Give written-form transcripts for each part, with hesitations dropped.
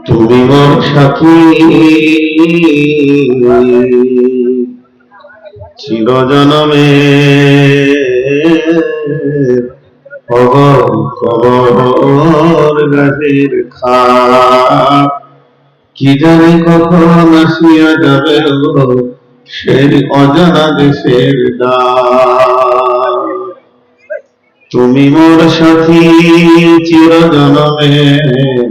তুমি মোর সাথী চিরজনমের, কবর গাছের খাপ। কি জানি কখন আসিয়া যাবে সেই অজানা দেশের ডাক। তুমি মোর সাথী চিরজনমের,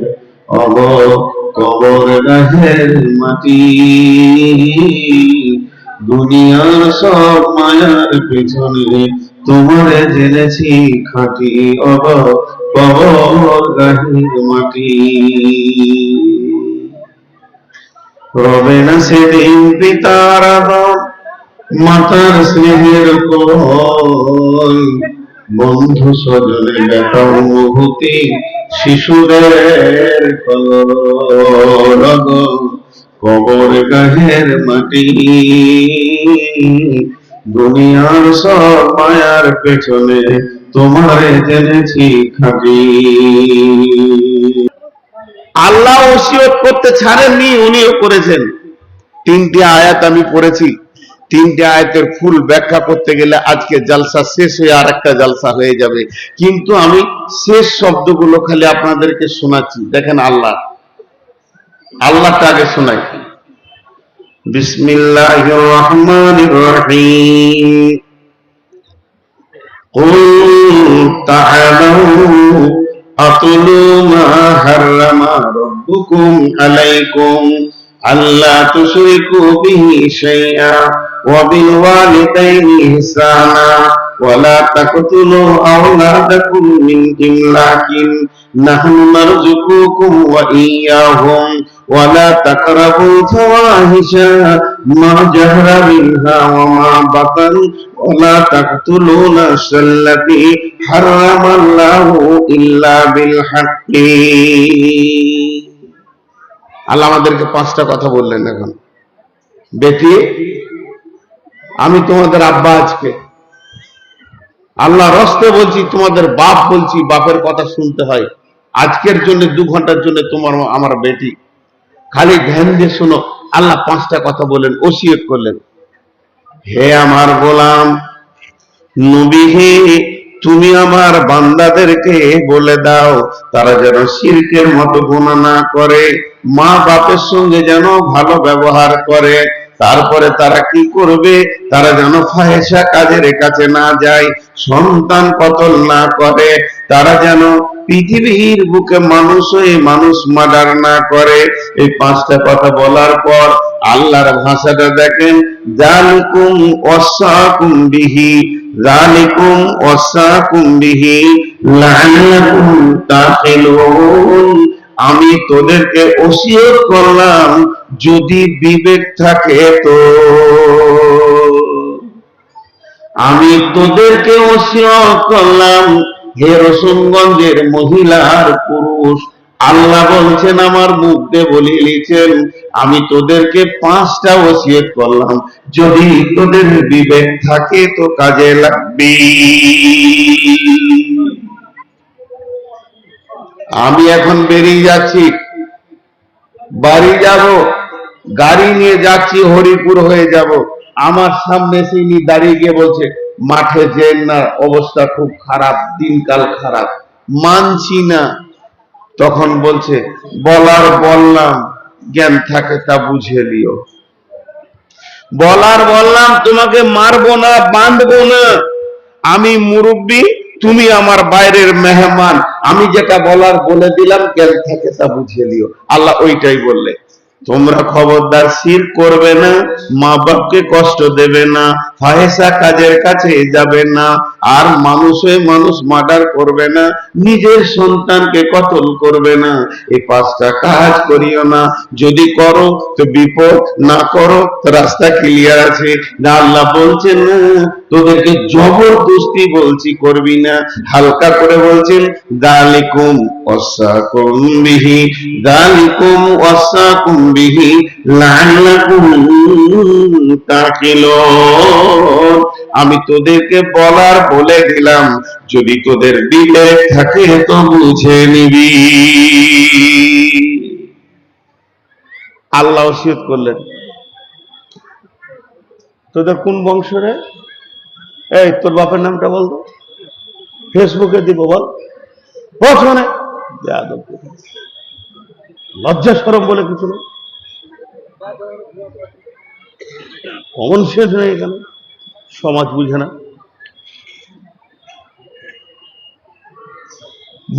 কবর গাছের মাটি। দুনিয়ার সব মায়ার পেছনে তোমারে জেনেছি খাঁটি, কবর গাছের মাটি। রবে না সেদিন পিতার আদর, মাতার স্নেহের কোল, বন্ধু স্বজনে ব্যথা অনুভূতি, শিশুদের কলরব। কবর গাছের মাটি, দুনিয়ার সব মায়ার পেছনে তোমারে জেনেছি খাঁটি। আল্লাহ ওসিয়ত করতে ছাড়েননি, উনিও করেছেন। তিনটি আয়াত আমি পড়েছি, তিনটি আয়াতের ফুল ব্যাখ্যা করতে গেলে আজকে জালসা শেষ হয়ে আর একটা জালসা হয়ে যাবে, কিন্তু আমি শেষ শব্দগুলো খালি আপনাদেরকে শোনাচ্ছি। দেখেন আল্লাহটা আগে শোনাই। বিসমিল্লাহির রহমানির রহিম। কুল তাআলাউ আতুলু মা হাররামা রাব্বুকুম আলাইকুম আল্লা তুশরিকু বিহি শাইআ ওয়া বিল ওয়ালিদাইনি ইহসানা ওয়া লা তাকতুলু আওলাদাকুম মিন ইমলাকিন নাহনু নারযুকুকুম ওয়া ইয়্যাহুম ওয়া লা তাকরাবুল ফাওয়াহিশা মা জাহরা মিনহা ওয়া মা বাতান ওয়া লা তাকতুলু নাফসাল্লাতী হারামাল্লাহু ইল্লা বিল হাক্কি। আল্লাহ আমাদেরকে পাঁচটা কথা বললেন। এখন বেটি, আমি তোমাদের আব্বা, আজকে আল্লাহ রস্তে বলছি, তোমাদের বাপ বলছি, বাপের কথা শুনতে হয়। আজকের জন্য 2 ঘন্টার জন্য তোমার আমার বেটি, খালি ধ্যান দিয়ে শোনো। আল্লাহ পাঁচটা কথা বলেন, ওসিয়ত করলেন। হে আমার গোলাম নবী, হে তুমি আমার বান্দাদেরকে বলে দাও তারা যেন শিরকের মতো গুনাহ না করে, মা বাপের সঙ্গে যেন ভালো ব্যবহার করে। তারপরে তারা কি করবে? তারা যেন ফাহেশা কাজের কাছে না যায়, সন্তান কতল না করে, তারা যেন পৃথিবীর বুকে মানুষ হয়ে মানুষ মার্ডার না করে। এই পাঁচটা কথা বলার পর আল্লাহর ভাষাটা দেখেন, যালিকুম ওয়াসাকুম বিহি, যালিকুম ওয়াসাকুম বিহি লাআল্লাকুম তাকিলুন। আমি তোদেরকে ওসিয়ত করলাম যদি বিবেক থাকে তো। আমি তোদেরকে ওসিয়ত করলাম, হে রসুলগঞ্জের মহিলা আর পুরুষ, আল্লাহ বলছেন, আমার মুখ দিয়ে বলিয়েছেন, আমি তোদেরকে পাঁচটা ওসিয়ত করলাম, যদি তোদের বিবেক থাকে তো কাজে লাগবে। আমি এখন বেরিয়ে যাচ্ছি, বাড়ি যাব, গাড়ি নিয়ে যাচ্ছি, হরিপুর হয়ে যাব। আমার সামনে তিনি দাঁড়িয়ে গিয়ে বলছে, মাঠে যেন না, অবস্থা খুব খারাপ, দিনকাল খারাপ, মানছি না। তখন বলছে, বললাম, জ্ঞান থাকে তা বুঝে লিও। বললাম, তোমাকে মারবো না, বাঁধবো না, আমি মুরব্বী, তুমি আমার বাইরের মেহমান, আমি যেটা বলার বলে দিলাম, জ্ঞান থাকে তা বুঝে লিও। আল্লাহ ওইটাই বললে, তোমরা খবরদার শিরক করবে না, মা বাপকে কষ্ট দেবে না, ফাহেসা কাজের কাছে যাবে না, আর মানুষ হয়ে মানুষ মার্ডার করবে না, নিজের সন্তানকে কতল করবে না। এই পাঁচটা কাজ করিও না, যদি করো তো বিপদ, না করো তো রাস্তা ক্লিয়ার আছে। না, আল্লাহ বলছেন না তোদেরকে জবরদস্তি বলছি করবি না, হালকা করে বলছেন, যালিকুম ওয়াসাকুম বিহি, যালিকুম ওয়াসাকুম বিহি লাআল্লাকুম তাকিলুন। আমি তোদেরকে বলার বলে দিলাম, যদি তোদের বিবেক থাকে তো বুঝে নিবি। আল্লাহ ওসিয়ত করলেন, তোদের কোন বংশ রে? এই তোর বাপের নামটা বলতো, ফেসবুকে দিব বল, শোনে লজ্জা সরম বলে কিছু না, কমন সেন্স হয়ে গেল, সমাজ বুঝে না।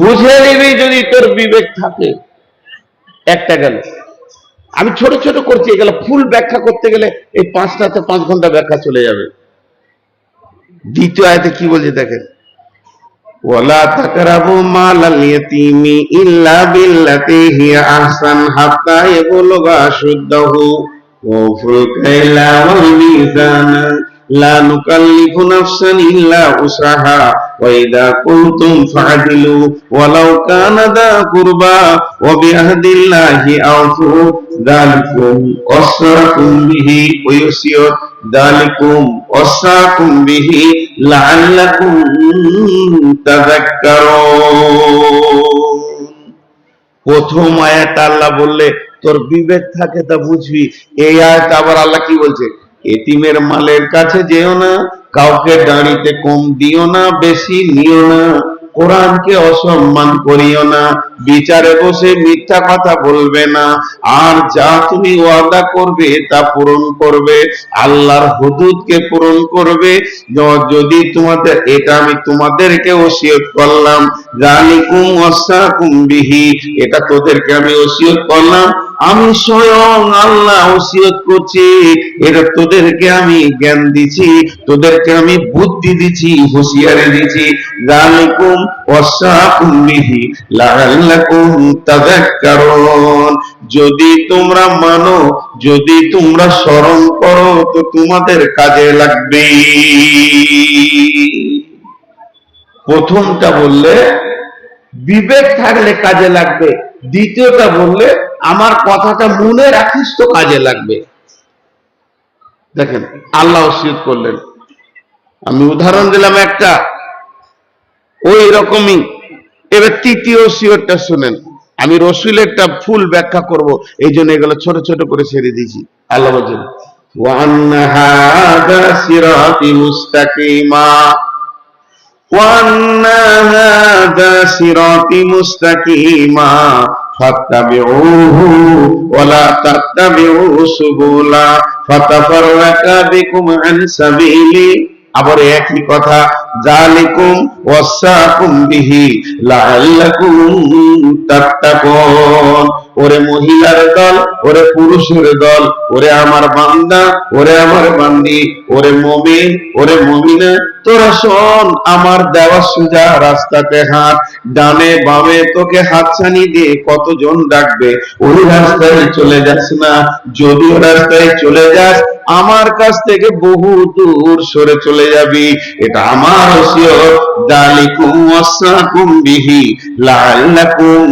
বুঝে নিবি যদি তোর বিবেক থাকে। একটা গেল, আমি ছোট ছোট করছি, এগুলো ফুল ব্যাখ্যা করতে গেলে এই 5 ঘন্টা ব্যাখ্যা চলে যাবে। দ্বিতীয় আয়াতে কি বলছে দেখেন, ওয়ালা তাকরাবু মালাল ইয়াতীমি ইল্লা বিল্লাতি হিয়া আহসান হাত্তা ইয়াবলুগা আশুদ্দাহু ওয়াফুল কাইলা ওয়াল মিজানা লা নুকাল্লিফু নাফসান ইল্লা উসাহা ওয়া ইযা কুনতুম ফা'দিলু ওয়ালাউ কানা দা কুরবা ওয়া বিআহদিল্লাহি আওফু যালিকুম ওয়াসাকুম বিহি ওয়া ইউসিয়ত যালিকুম ওয়াসাকুম বিহি লাআল্লাকুম তাযাক্কারুন। প্রথম আয়াত আল্লাহ বললে তোর বিবেক থাকে তা বুঝবি। এই আয়াত আবার আল্লাহ কি বলছে, এতিমের মালের কাছে যেও না, কাউকে দাঁড়িতে কম দিও না, বেশি নিও না, কোরআনকে অসম্মান করিও না, বিচারে বসে মিথ্যা কথা বলবে না, আর যা তুমি ওয়াদা করবে তা পূরণ করবে, আল্লাহর হুদুদকে পূরণ করবে। যদি তোমাদের, এটা আমি তোমাদেরকে ওসিয়ত করলাম, যালিকুম ওয়াসাকুম বিহি, এটা তোদেরকে আমি ওসিয়ত করলাম, আমি স্বয়ং আল্লাহ ওসিয়ত করছি, এটা তোদেরকে আমি জ্ঞান দিছি, তোদেরকে আমি বুদ্ধি দিছি, হুঁশিয়ারি দিছি। যালিকুম ওয়াসাকুম বিহি লাআল্লাকুম তাযাক্কারুন, যদি তোমরা মানো, যদি তোমরা স্মরণ করো তো তোমাদের কাজে লাগবে। প্রথমটা বললে বিবেক থাকলে কাজে লাগবে, দ্বিতীয়টা বললে আমার কথাটা মনে রাখিস তো কাজে লাগবে। দেখেন আল্লাহ ওসিয়ত করলেন, আমি উদাহরণ দিলাম একটা, ওই রকমই। এবার তৃতীয় ওসিয়তটা শুনেন, আমি রসুলেরটা ফুল ব্যাখ্যা করব, এই জন্য এগুলো ছোট ছোট করে ছেড়ে দিয়েছি। আল্লাহ বলছেন ওয়া আন্না হাযা সিরাতি মুস্তাকিমা وأن هذا صراطي مستقيما فاتبعوه ولا تتبعوا السبل فتفرق بكم عن سبيله। আবার একই কথা, যালিকুম ওয়াসাকুম বিহি লাআল্লাকুম তাত্তাকুন। ওরে মহিলার দল, ওরে পুরুষের দল, ওরে আমার বান্দা, ওরে আমার বান্দি, ওরে মুমিন, ওরে মুমিনা, তোরা শোন, আমার দেওয়া সোজা রাস্তাতে হাঁট, ডানে বামে তোকে হাতছানি দিয়ে কতজন ডাকবে, ওই রাস্তায় চলে যাস না। যদিও রাস্তায় চলে যাস, আমার কাছ থেকে বহু দূর সরে চলে যাবি, এটা আমার ওসিয়ত। যালিকুম ওয়াসাকুম বিহি লাআল্লাকুম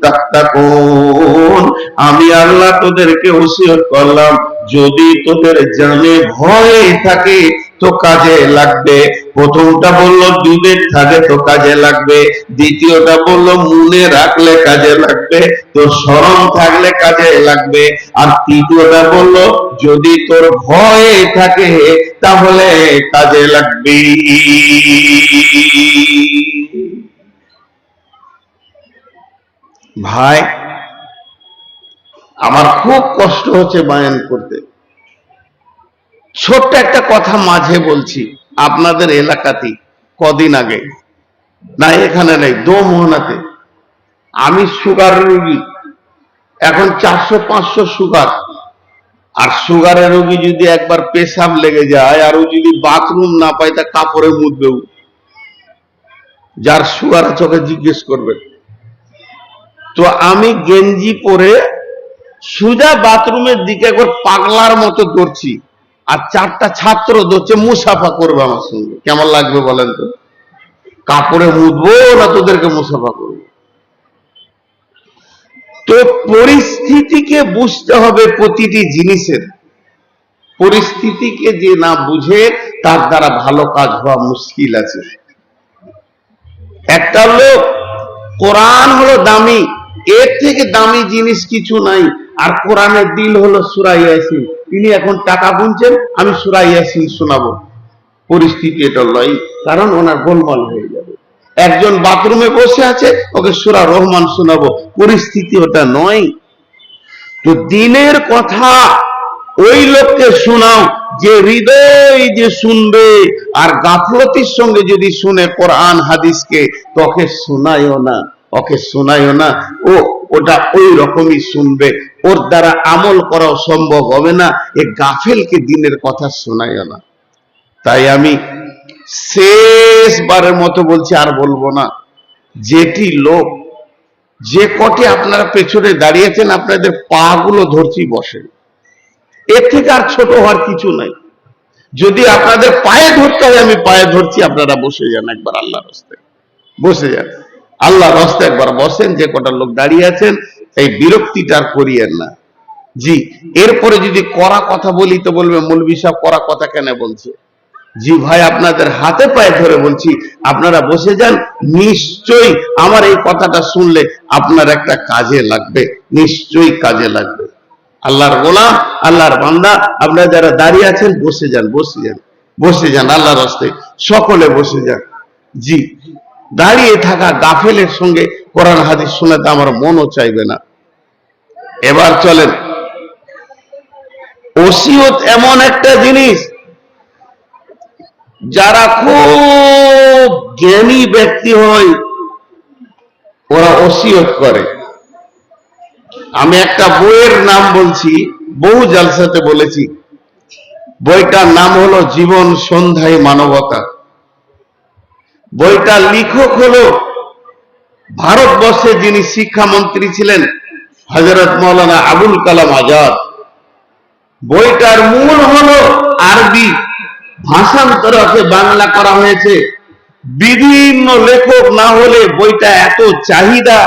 তাত্তাকুন, আমি আল্লাহ তোদেরকে ওসিয়ত করলাম, যদি তোদের জানে ভয় থাকে তো কাজে লাগবে। প্রথমটা বললো বিবেক থাকে তো কাজে লাগবে, দ্বিতীয়টা বললো মনে রাখলে কাজে লাগবে, তোর স্মরণ থাকলে কাজে লাগবে, আর তৃতীয়টা বললো যদি তোর ভয় থাকে তাহলে কাজে লাগবে। ভাই আমার খুব কষ্ট হচ্ছে বায়ান করতে, ছোট্ট একটা কথা মাঝে বলছি। আপনাদের এলাকাতেই কদিন আগে, না এখানে নেই, দোমোহনাতে, আমি সুগার রোগী, এখন 400-500 সুগার, আর সুগারের রোগী যদি একবার পেশাব লেগে যায় আর ও যদি বাথরুম না পায় তা কাপড়ে মুদবেও। যার সুগার আছে ওকে জিজ্ঞেস করবে। তো আমি গেঞ্জি পরে সোজা বাথরুমের দিকে একবার পাগলার মতো দৌড়ছি, আর 4টা ছাত্র দৌড়ছে মুসাফা করবে আমার সঙ্গে। কেমন লাগবে বলেন তো? কাপড়ে মুদবো না তোদেরকে মুসাফা করবো? তো পরিস্থিতিকে বুঝতে হবে, প্রতিটি জিনিসের পরিস্থিতিকে যে না বুঝে তার দ্বারা ভালো কাজ হওয়া মুশকিল আছে। একটা লোক, কোরআন হলো দামি, এর থেকে দামি জিনিস কিছু নাই, আর কোরআনের দিল হলো সূরা ইয়াসিন। তিনি এখন টাকা গুনছেন, আমি সূরা ইয়াসিন শোনাবো। পরিস্থিতি এটা লয়, কারণ ওনার গোলমাল হয়ে যাবে। একজন বাথরুমে বসে আছে, ওকে সূরা রহমান শোনাবো, পরিস্থিতি ওটা নয়। তো দিনের কথা ওই লোককে শোনাও যে হৃদয় যে শুনবে, আর গাফলতির সঙ্গে যদি শুনে কোরআন হাদিসকে, তোকে শোনায়ও না, ওকে শোনায়ও না। ওটা ওই রকমই শুনবে, ওর দ্বারা আমল করাও সম্ভব হবে না। এ গাফেলকে দিনের কথা শোনায়ও না। তাই আমি শেষবারের মতো বলছি, আর বলবো না, যেটি লোক যে কটি আপনারা পেছনে দাঁড়িয়েছেন, আপনাদের পা গুলো ধরছি, বসেন। এর থেকে আর ছোট হওয়ার কিছু নাই। যদি আপনাদের পায়ে ধরতে হয়, আমি পায়ে ধরছি, আপনারা বসে যান একবার আল্লাহর রাস্তায়, বসে যান আল্লাহর রাস্তায়, একবার বসেন। যে কটা লোক দাঁড়িয়ে আছেন, এই বিরক্তিটা আর করিয়েন না। জি, এরপরে যদি কড়া কথা বলি তো বলবে মৌলভী সাহেব কড়া কথা কেন বলছে। জি ভাই, আপনাদের হাতে পায়ে ধরে বলছি, আপনারা বসে যান। নিশ্চয়ই আমার এই কথাটা শুনলে আপনার একটা কাজে লাগবে, নিশ্চয়ই কাজে লাগবে। আল্লাহর গোলাম, আল্লাহর বান্দা, আপনারা যারা দাঁড়িয়ে আছেন বসে যান, বসে যান, বসে যান আল্লাহর রাস্তায়, সকলে বসে যান। জি, দাঁড়িয়ে থাকা গাফেলের সঙ্গে কোরআন হাদিস শোনাতে আমার মনও চাইবে না। এবার চলেন, ওসিয়ত এমন একটা জিনিস, যারা খুব জ্ঞানী ব্যক্তি হয় ওরা ওসিয়ত করে। আমি একটা বইয়ের নাম বলছি, বহু জালসাতে বলেছি, বইটার নাম হলো জীবন সন্ধ্যায় মানবতা। বইটার লেখক হলো ভারতবর্ষে যিনি শিক্ষামন্ত্রী ছিলেন, হযরত মাওলানা আবুল কালাম আজাদ। বইটার মূল হলো আরবি, ভাষান্তরকে বাংলা করা হয়েছে। বিভিন্ন লেখক না হলে বইটা এত চাহিদা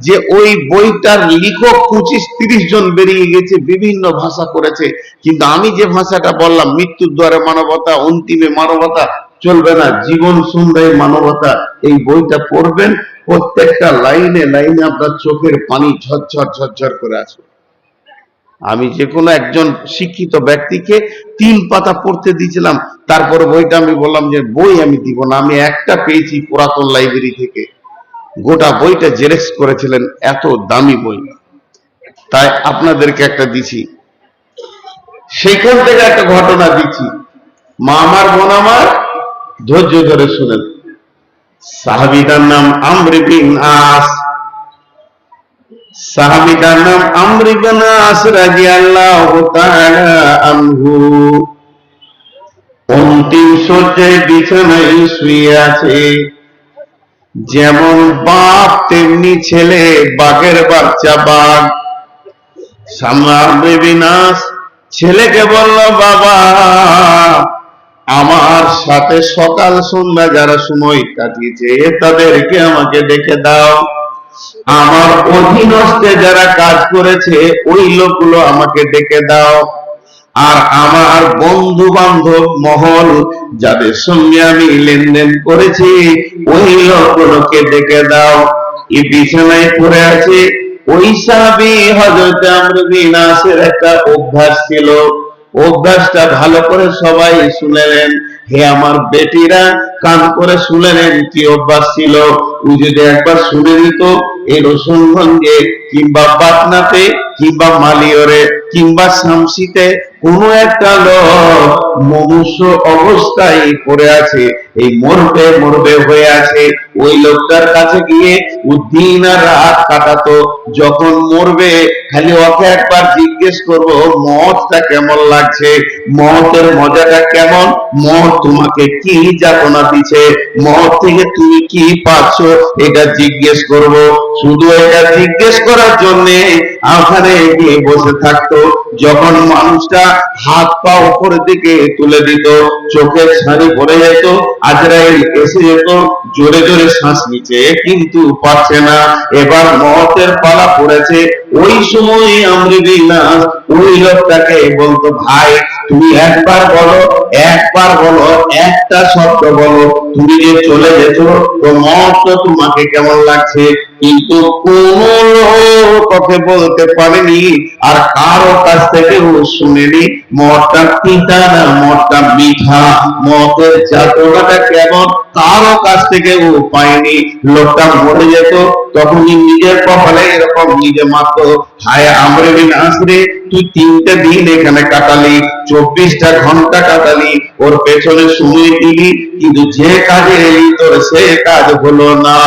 যে ওই বইটার লেখক 25-30 জন বেরিয়ে গেছে, বিভিন্ন ভাষা করেছে। কিন্তু আমি যে ভাষাটা বললাম, মৃত্যুর দ্বারে মানবতা, অন্তিমে মানবতা, চলবে না, জীবন সন্ধ্যায় মানবতা, এই বইটা পড়বেন, প্রত্যেকটা লাইনে লাইনে আপনার চোখের পানি ঝরঝর ঝরঝর করে আসবে। আমি যে কোনো একজন শিক্ষিত ব্যক্তিকে 3 পাতা পড়তে দিয়েছিলাম, তারপরে বইটা আমি বললাম যে বই আমি দিব না, আমি একটা পেয়েছি পুরাতন লাইব্রেরি থেকে, গোটা বইটা জেরক্স করেছিলেন, এত দামি বই, তাই আপনাদেরকে একটা দিছি। সেইখান থেকে একটা ঘটনা দিচ্ছি, মা আমার বোন আমার, ধৈর্য ধরে শুনেন। সাহাবীটার নাম আমর বিন আস। সাহাবীটার নাম আমর বিন আস রাদিয়াল্লাহু তাআলা আনহু। অন্তিম শয্যায় বিছানায় শুয়ে আছে। যেমন বাপ তেমনি ছেলে, বাঘের বাচ্চা বাঘ। আমর বিন আস ছেলেকে বলল, বাবা, আমার সাথে সকাল সন্ধ্যা যারা সময় কাটিয়েছে তাদেরকে আমাকে ডেকে দাও। আমার অধীনস্থে যারা কাজ করেছে ওই লোকগুলো আমাকে ডেকে দাও। আর আমার বন্ধু বান্ধব মহল যাদের সঙ্গে আমি লেনদেন করেছি ওই লোকগুলোকে ডেকে দাও। এই বিছানায় পড়ে আছে ওই সাহাবী হযরত আমর বিন আসের একটা অভ্যাস ছিল, অভ্যাসটা ভালো করে সবাই শুনলেন। হে আমার বেটিরা, কান করে শুনলেন কি অভ্যাস ছিল। ও যদি একবার শুনে নিত, এই রসুনগঞ্জে কিংবা পাটনাতে কিংবা মালিয়রে কিংবা শামসিতে কোনো একটা লোক মনুষ্য অবস্থায় পড়ে আছে, এই মরবে মরবে হয়ে আছে, ওই লোকটার কাছে গিয়ে ও দিন আর রাত কাটাতো। যখন মরবে খালি ওকে একবার জিজ্ঞেস করবো মওতটা কেমন লাগছে, মওতের মজাটা কেমন, মওত তোমাকে কি যাতনা দিচ্ছে, মওত থেকে তুমি কি পাচ্ছ, এটা জিজ্ঞেস করব। শুধু এটা জিজ্ঞেস করার জন্য ওখানে গিয়ে বসে থাকতো। যখন মানুষটা হাত পা উপরের দিকে তুলে দিত, চোখের ছানি পড়ে যেত, আজরাইল এসে যেত, জোরে জোরে শ্বাস নিচ্ছে কিন্তু পাচ্ছে না, এবার মওতের পালা পড়েছে। ওই সময় আমর বিন আস ওই লোকটাকে বলতো, ভাই তুমি একবার বলো, একবার বলো, একটা শব্দ বলো, তুমি যে চলে যেত তো মওত তোমাকে কেমন লাগছে। কিন্তু কোন লোক ওকে বলতে পারেনি আর কারো কাছ থেকেও শুনেনি মদটা তিতা না মদটা মিঠা, মদের যাতনাটা কেমন কারো কাছ থেকেও পায়নি। লোকটা মরে যেত তখনই নিজের কপালে এরকম নিজে মারতো, হায় আমরে বিন আস রে, তুই 3টে দিন এখানে কাটালি, 24টা ঘন্টা কাটালি, ওর পেছনে সময় দিলি, কিন্তু যে কাজে এলি তোর সে কাজ হলো না।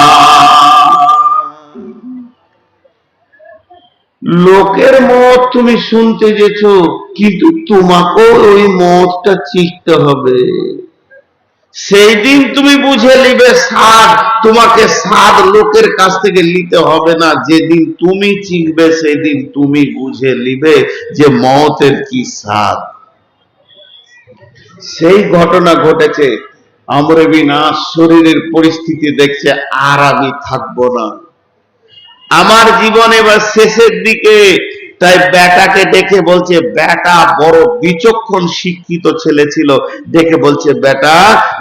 লোকের মত তুমি শুনতে যেছো, কিন্তু তোমাকেও ওই মতটা চিখতে হবে। সেই দিন তুমি বুঝে নিবে স্বাদ, তোমাকে স্বাদ লোকের কাছ থেকে নিতে হবে না। যেদিন তুমি চিখবে সেদিন তুমি বুঝে নিবে যে মতের কি স্বাদ। সেই ঘটনা ঘটেছে। আমর বিন আস শরীরের পরিস্থিতি দেখছে আর আমি থাকবো না, আমার জীবনে এবার শেষের দিকে। তাই বেটাকে দেখে বলছে, বেটা বড় বিচক্ষণ শিক্ষিত ছেলে ছিল, দেখে বলছে, বেটা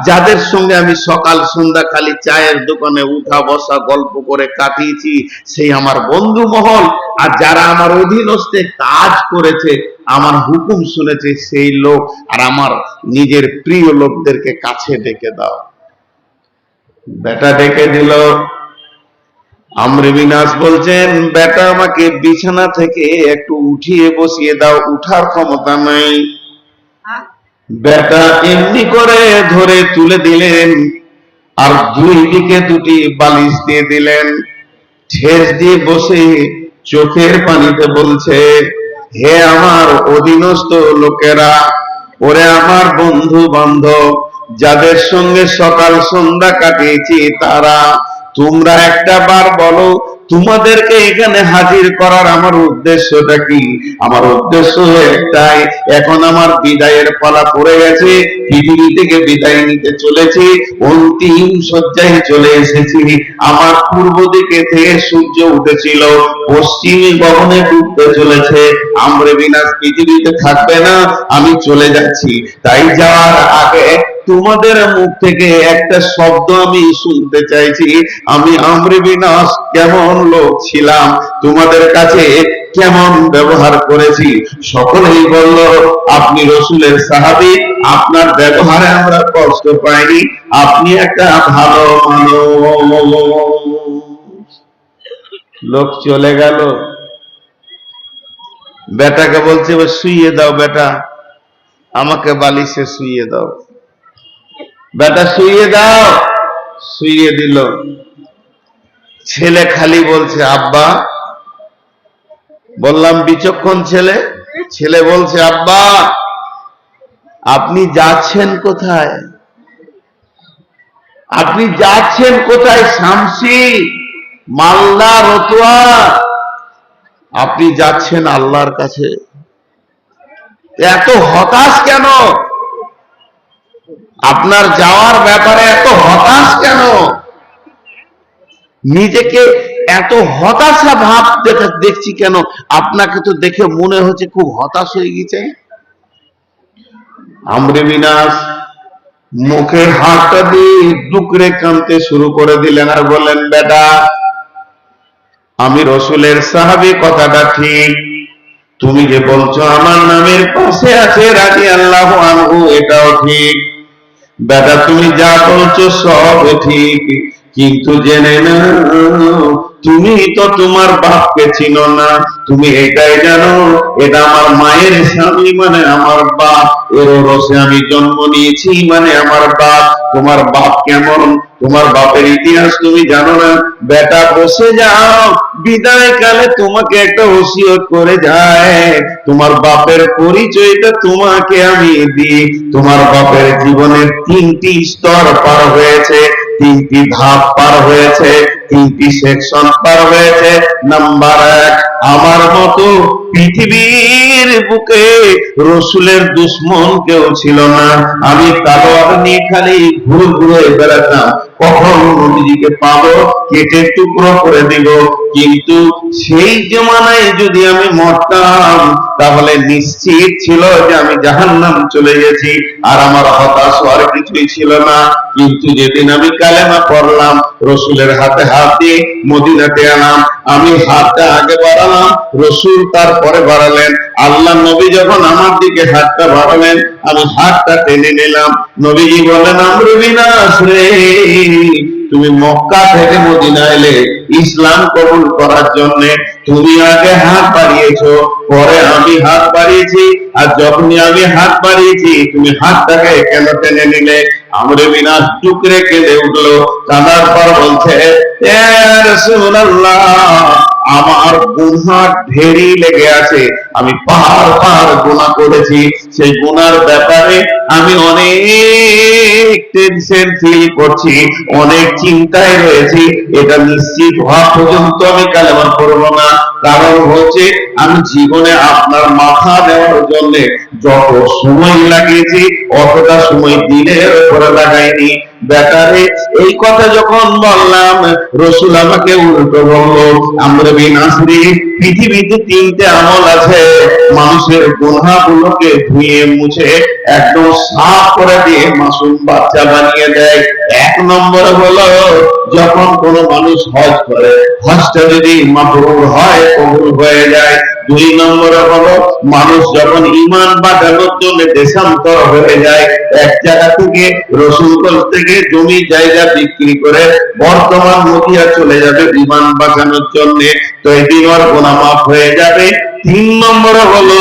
যাদের সঙ্গে আমি সকাল সন্ধ্যা খালি চায়ের দোকানে উঠা বসা গল্প করে কাটিয়েছি সেই আমার বন্ধু মহল, আর যারা আমার অধীনস্থে কাজ করেছে আমার হুকুম শুনেছে সেই লোক, আর আমার নিজের প্রিয় লোকদেরকে কাছে ডেকে দাও। বেটা ডেকে দিল। আমর বিন আস বলছেন, বেটা আমাকে বিছানা থেকে একটু উঠিয়ে বসিয়ে দাও, উঠার ক্ষমতা নাই। বেটা এমনি করে ধরে তুলে দিলেন আর 2 দিকে 2টি বালিশ দিয়ে দিলেন, ঠেস দিয়ে বসে চোখের পানিতে বলছে, হে আমার অধীনস্থ লোকেরা, ওরে আমার বন্ধু বান্ধব, যাদের সঙ্গে সকাল সন্ধ্যা কাটিয়েছি তারা, তোমরা একটা বার বলো তোমাদেরকে এখানে হাজির করার আমার উদ্দেশ্যটা কি? আমার উদ্দেশ্য একটাই, এখন আমার বিদায়ের পালা পড়ে গেছে, পৃথিবী থেকে বিদায় নিতে চলেছি, অন্তিম শয্যায় চলে এসেছি। আমার পূর্ব দিকে থেকে সূর্য উঠেছিল, পশ্চিম গগনে ডুবতে চলেছে, আমর বিন আস পৃথিবীতে থাকবে না, আমি চলে যাচ্ছি। তাই যাওয়ার আগে তোমাদের মুখ থেকে একটা শব্দ আমি শুনতে চাইছি, আমি আমর বিন আস কেমন লোক ছিলাম, তোমাদের কাছে কেমন ব্যবহার করেছি। সকলেই বলল, আপনি রসুলের সাহাবী, আপনার ব্যবহারে আমরা কষ্ট পাইনি, আপনি একটা ভালো মানুষ। লোক চলে গেল। বেটাকে বলছে, শুইয়ে দাও বেটা, আমাকে বালিশে শুইয়ে দাও। বেটা শুইয়ে দাও, শুইয়ে দিল। ছেলে খালি বলছে, আব্বা। বললাম বিচক্ষণ ছেলে। ছেলে বলছে, আব্বা আপনি যাচ্ছেন কোথায়? আপনি যাচ্ছেন কোথায়? শামসি, মালদা, রতুয়া, আপনি যাচ্ছেন আল্লাহর কাছে। এত হতাশ কেন? আপনার যাওয়ার ব্যাপারে এত হতাশ কেন? নিজেকে এত হতাশা ভাব দেখছি কেন? আপনাকে তো দেখে মনে হচ্ছে খুব হতাশ হয়ে গেছে। আমর বিন আস মুখে হাতটা দিয়ে ডুকরে কাঁদতে শুরু করে দিলেন আর বললেন, বেটা আমি রসুলের সাহাবী, কথাটা ঠিক, তুমি যে বলছো আমার নামের পাশে আছে রাদিয়াল্লাহু আনহু, এটাও ঠিক। বেটা তুমি যা বলছো সব ঠিক, কিন্তু জেনে না তুমি তো তোমার বাপকে চিনো না। তুমি এটাই জানো এটা আমার মায়ের স্বামী মানে আমার বাপ, এর রসে আমি জন্ম নিয়েছি মানে আমার বাপ। তোমার বাপ কেমন, তোমার বাপের ইতিহাস তুমি জানো না। বেটা বসে যাও, বিদায় কালে তোমাকে একটা ওসিয়ত করে যায়, তোমার বাপের পরিচয়টা তোমাকে আমি দিই। তোমার বাপের জীবনের 3টি স্তর পার হয়েছে, 3টি ধাপ পার হয়েছে, 3টি সেকশন পার হয়েছে। নাম্বার 1, আমার মতো পৃথিবীর বুকে রসুলের দুশ্মন কেউ ছিল না। আমি তলোয়ার নিয়ে খালি ঘুরে ঘুরে বেড়াতাম, কখন নবীজিকে পাবো কেটে টুকরো করে দিব। কিন্তু সেই জমানায় যদি আমি মরতাম তাহলে নিশ্চিত ছিল যে আমি জাহান্নাম চলে গেছি, আর আমার হতাশ হওয়ার কিছুই ছিল না। কিন্তু যেদিন আমি কালেমা পড়লাম, রসুলের হাতে হাত দিয়ে মদিনাতে আনাম, আমি হাতটা আগে বাড়ালাম, রসুল তারপরে বাড়ালেন। আল্লাহ নবী যখন আমার দিকে হাতটা বাড়ালেন, আমি হাতটা টেনে নিলাম। নবীজি বলেন, আমর বিনাশ রে, তুমি মক্কা থেকে মদিনা এলে ইসলাম কবুল করার জন্য, তুমি আগে হাত বাড়িয়েছো, পরে আমি হাত বাড়িয়েছি, আর যখনই আমি হাত বাড়িয়েছি তুমি হাতটাকে কেন টেনে নিলে? আমর বিনাশ টুকরে কেঁদে উঠলো, কাঁদার পর বলছে, ইয়া রাসূলুল্লাহ, আমার গুনাহ ঢেরি লেগে আছে, আমি পাহাড় গুনাহ করেছি, সেই গুনার ব্যাপারে আমি অনেক টেনশন ফিল করছি, অনেক চিন্তায় রয়েছি। এটা নিশ্চিত হওয়া পর্যন্ত আমি কালেমা পড়বো না। কারণ হচ্ছে আমি জীবনে আপনার মাথা দেওয়ার জন্য যত সময় লাগিয়েছি অতটা সময় দিনের উপরে লাগাইনি। বেটারে এই কথা যখন বললাম, রসুল আমাকে উল্টো বললো, আমরা বিনাশরি, পৃথিবীতে তিনটে আমল আছে মানুষের গুনাহগুলোকে ধুয়ে মুছে একদম সাফ করে দিয়ে মাসুম বাচ্চা বানিয়ে দেয়। এক নম্বর হলো যখন কোনো মানুষ হজ করে, হজটা যদি মাবরুর হয়, কবুল হয়ে যায়। দুই নম্বরে হলো মানুষ যখন ঈমান বাঁচানোর জন্য দেশান্তর হয়ে যায়, এক জায়গা থেকে রসুলগঞ্জ থেকে জমি জায়গা বিক্রি করে বর্তমান মদিনা চলে যাবে ঈমান বাঁচানোর জন্য, তো এই দিনের গুনাহ মাফ হয়ে যাবে। তিন নম্বর হলো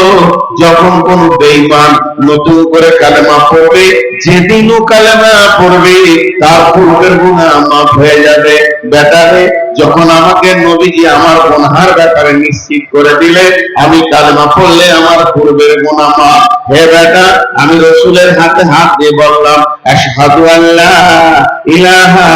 যখন কোন বেঈমান নতুন করে কালেমা পড়বে, যেদিনও কালেমা পড়বে তার পূর্বের গুনাহ মাফ হয়ে যাবে। বেটারে যখন আমাকে নবীজি আমার গুনাহের ব্যাপারে নিশ্চিত করে দিলে, আমি কালেমা পড়লে আমার পূর্বের গুনাহ মাফ। হে বেটা, আমি রসুলের হাতে হাত দিয়ে বললাম, আশহাদু আল্লা ইলাহা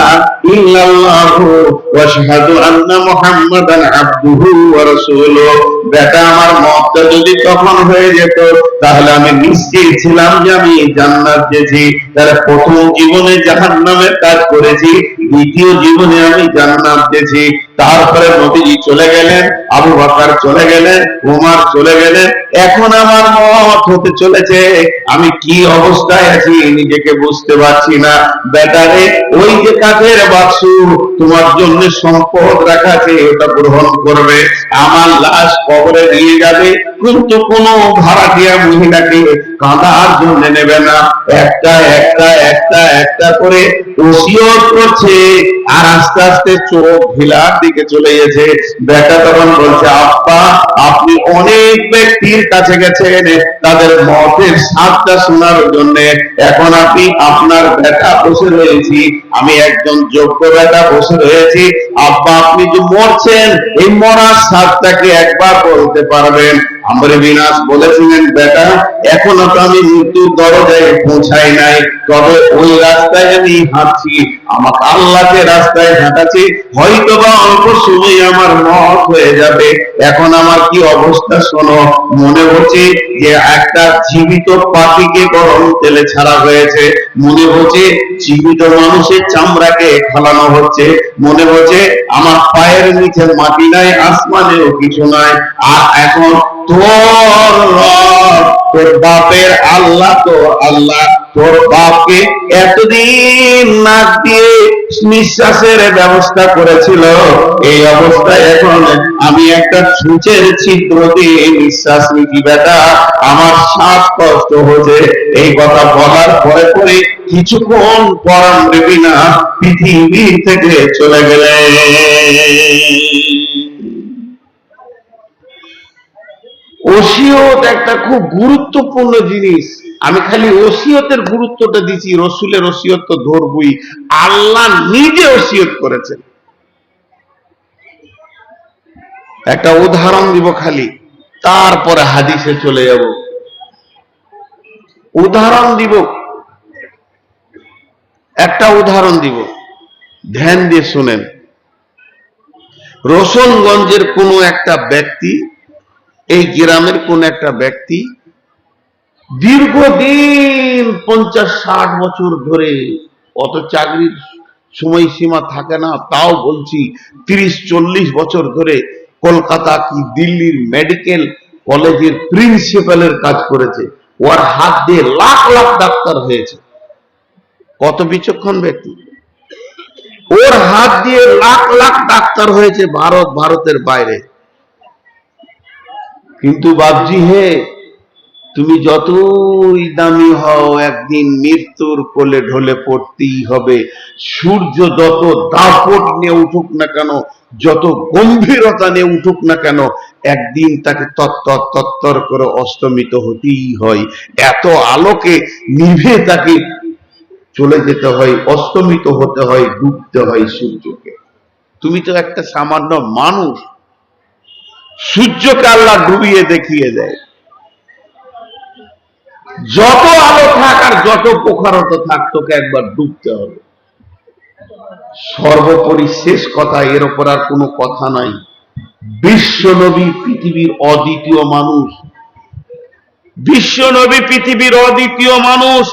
ইল্লাল্লাহু ওয়া আশহাদু আন্না মুহাম্মাদান আবদুহু ওয়া রাসূলুহু। বেটা, আমার মতটা যদি তখন হয়ে যেত তাহলে আমি নিশ্চিত ছিলাম যে আমি জান্নাত পেয়েছি। তাহলে প্রথম জীবনে জাহান্নামের কাজ করেছি, দ্বিতীয় জীবনে আমি জান্নাত পেয়েছি। তারপরে নবীজি চলে গেলেন, আবু বকর চলে গেলেন, ওমর চলে গেলেন, এখন আমার মত হতে চলেছে। আমি কি অবস্থায় আছি নিজেকে বুঝতে পারছি না। বেটারে, ওই যে কাঠের বাক্স তোমার জন্য সম্পদ রাখা আছে, ওটা গ্রহণ করবে, আমার লাশ কবরে নিয়ে যাবে, কিন্তু কোন ভাড়াটিয়া মহিলাকে কাঁদার জন্য নেবে না। একটা একটা একটা একটা করে ওসিয়ত করছে, আর আস্তে আস্তে চোখ ভিলার দিকে চলে গেছে। বেটা তখন বলছে, আব্বা, আপনি অনেক ব্যক্তির কাছে গেছেন তাদের মতের স্বাদটা শোনার জন্য, এখন আপনি আপনার বেটা বসে রয়েছি, আমি একজন যোগ্য বেটা বসে রয়েছি। আব্বা, আপনি যে মরছেন, এই মরার স্বাদটাকে একবার বলতে পারবেন? আমর বিনাশ বলেছিলেন, বেটা, এখনো তো আমি মৃত্যুর দরজায় পৌঁছাই নাই, তবে ওই রাস্তায় আমি হাঁটছি, আমাকে আল্লাহকে রাস্তায় হাঁটাচ্ছি, হয়তো বা অল্প সময় আমার মত হয়ে যাবে। এখন আমার কি অবস্থা শোনো। মনে হচ্ছে যে একটা জীবিত পাখিকে গরম তেলে ছাড়া হয়েছে, মনে হচ্ছে জীবিত মানুষের চামড়াকে খালানো হচ্ছে, মনে হচ্ছে আমার পায়ের নিচে মাটি নাই, আসমানেও কিছু নাই। আর এখন তোর বাপের আল্লাহ, তোর আল্লাহ তোর বাপকে এতদিন নাক দিয়ে নিঃশ্বাসের ব্যবস্থা করেছিল, এই অবস্থায় এখন আমি একটা ছুঁচের ছিদ্র দিয়ে নিঃশ্বাস নিচ্ছি। বেটা, আমার শ্বাস কষ্ট হচ্ছে। এই কথা বলার পরে পরে কিছুক্ষণ পরাম দেবী না পৃথিবী থেকে চলে গেলেন। ওসিয়ত একটা খুব গুরুত্বপূর্ণ জিনিস। আমি খালি ওসিয়তের গুরুত্বটা দিচ্ছি, রসুলের ওসিয়ত তো ধরবই। আল্লাহ নিজে ওসিয়ত করেছেন। একটা উদাহরণ দিব খালি, তারপরে হাদিসে চলে যাব। উদাহরণ দিব, একটা উদাহরণ দিব, ধ্যান দিয়ে শুনেন। রসুলগঞ্জের কোন একটা ব্যক্তি, এই গ্রামের কোন একটা ব্যক্তি দীর্ঘদিন 50-60 বছর ধরে অত চাকরির সময়সীমা থাকে না, তাও বলছি 30-40 বছর ধরে কলকাতা কি দিল্লির মেডিকেল কলেজের প্রিন্সিপালের কাজ করেছে, ওর হাত দিয়ে লাখ লাখ ডাক্তার হয়েছে। কত বিচক্ষণ ব্যক্তি! ওর হাত দিয়ে লাখ লাখ ডাক্তার হয়েছে ভারতের বাইরে। কিন্তু বাবজি হে, তুমি যতই দামি হও, একদিন মৃত্যুর কোলে ঢলে পড়তেই হবে। সূর্য যত দাপট নিয়ে উঠুক না কেন, যত গম্ভীরতা নিয়ে উঠুক না কেন, একদিন তাকে তত্তর তত্তর করে অস্তমিত হতেই হয়। এত আলোকে নিভে তাকে চলে যেতে হয়, অস্তমিত হতে হয়, ডুবতে হয় সূর্যকে। তুমি তো একটা সামান্য মানুষ, সূর্যকে আল্লাহ ডুবিয়ে দেখিয়ে দেয়। যত আলো থাক আর যত প্রখরতা থাক, তোকে একবার ডুবতে হবে। সর্বোপরি শেষ কথা, এর ওপর আর কোনো কথা নাই, বিশ্বনবী পৃথিবীর অদ্বিতীয় মানুষ। বিশ্বনবী পৃথিবীর অদ্বিতীয় মানুষ।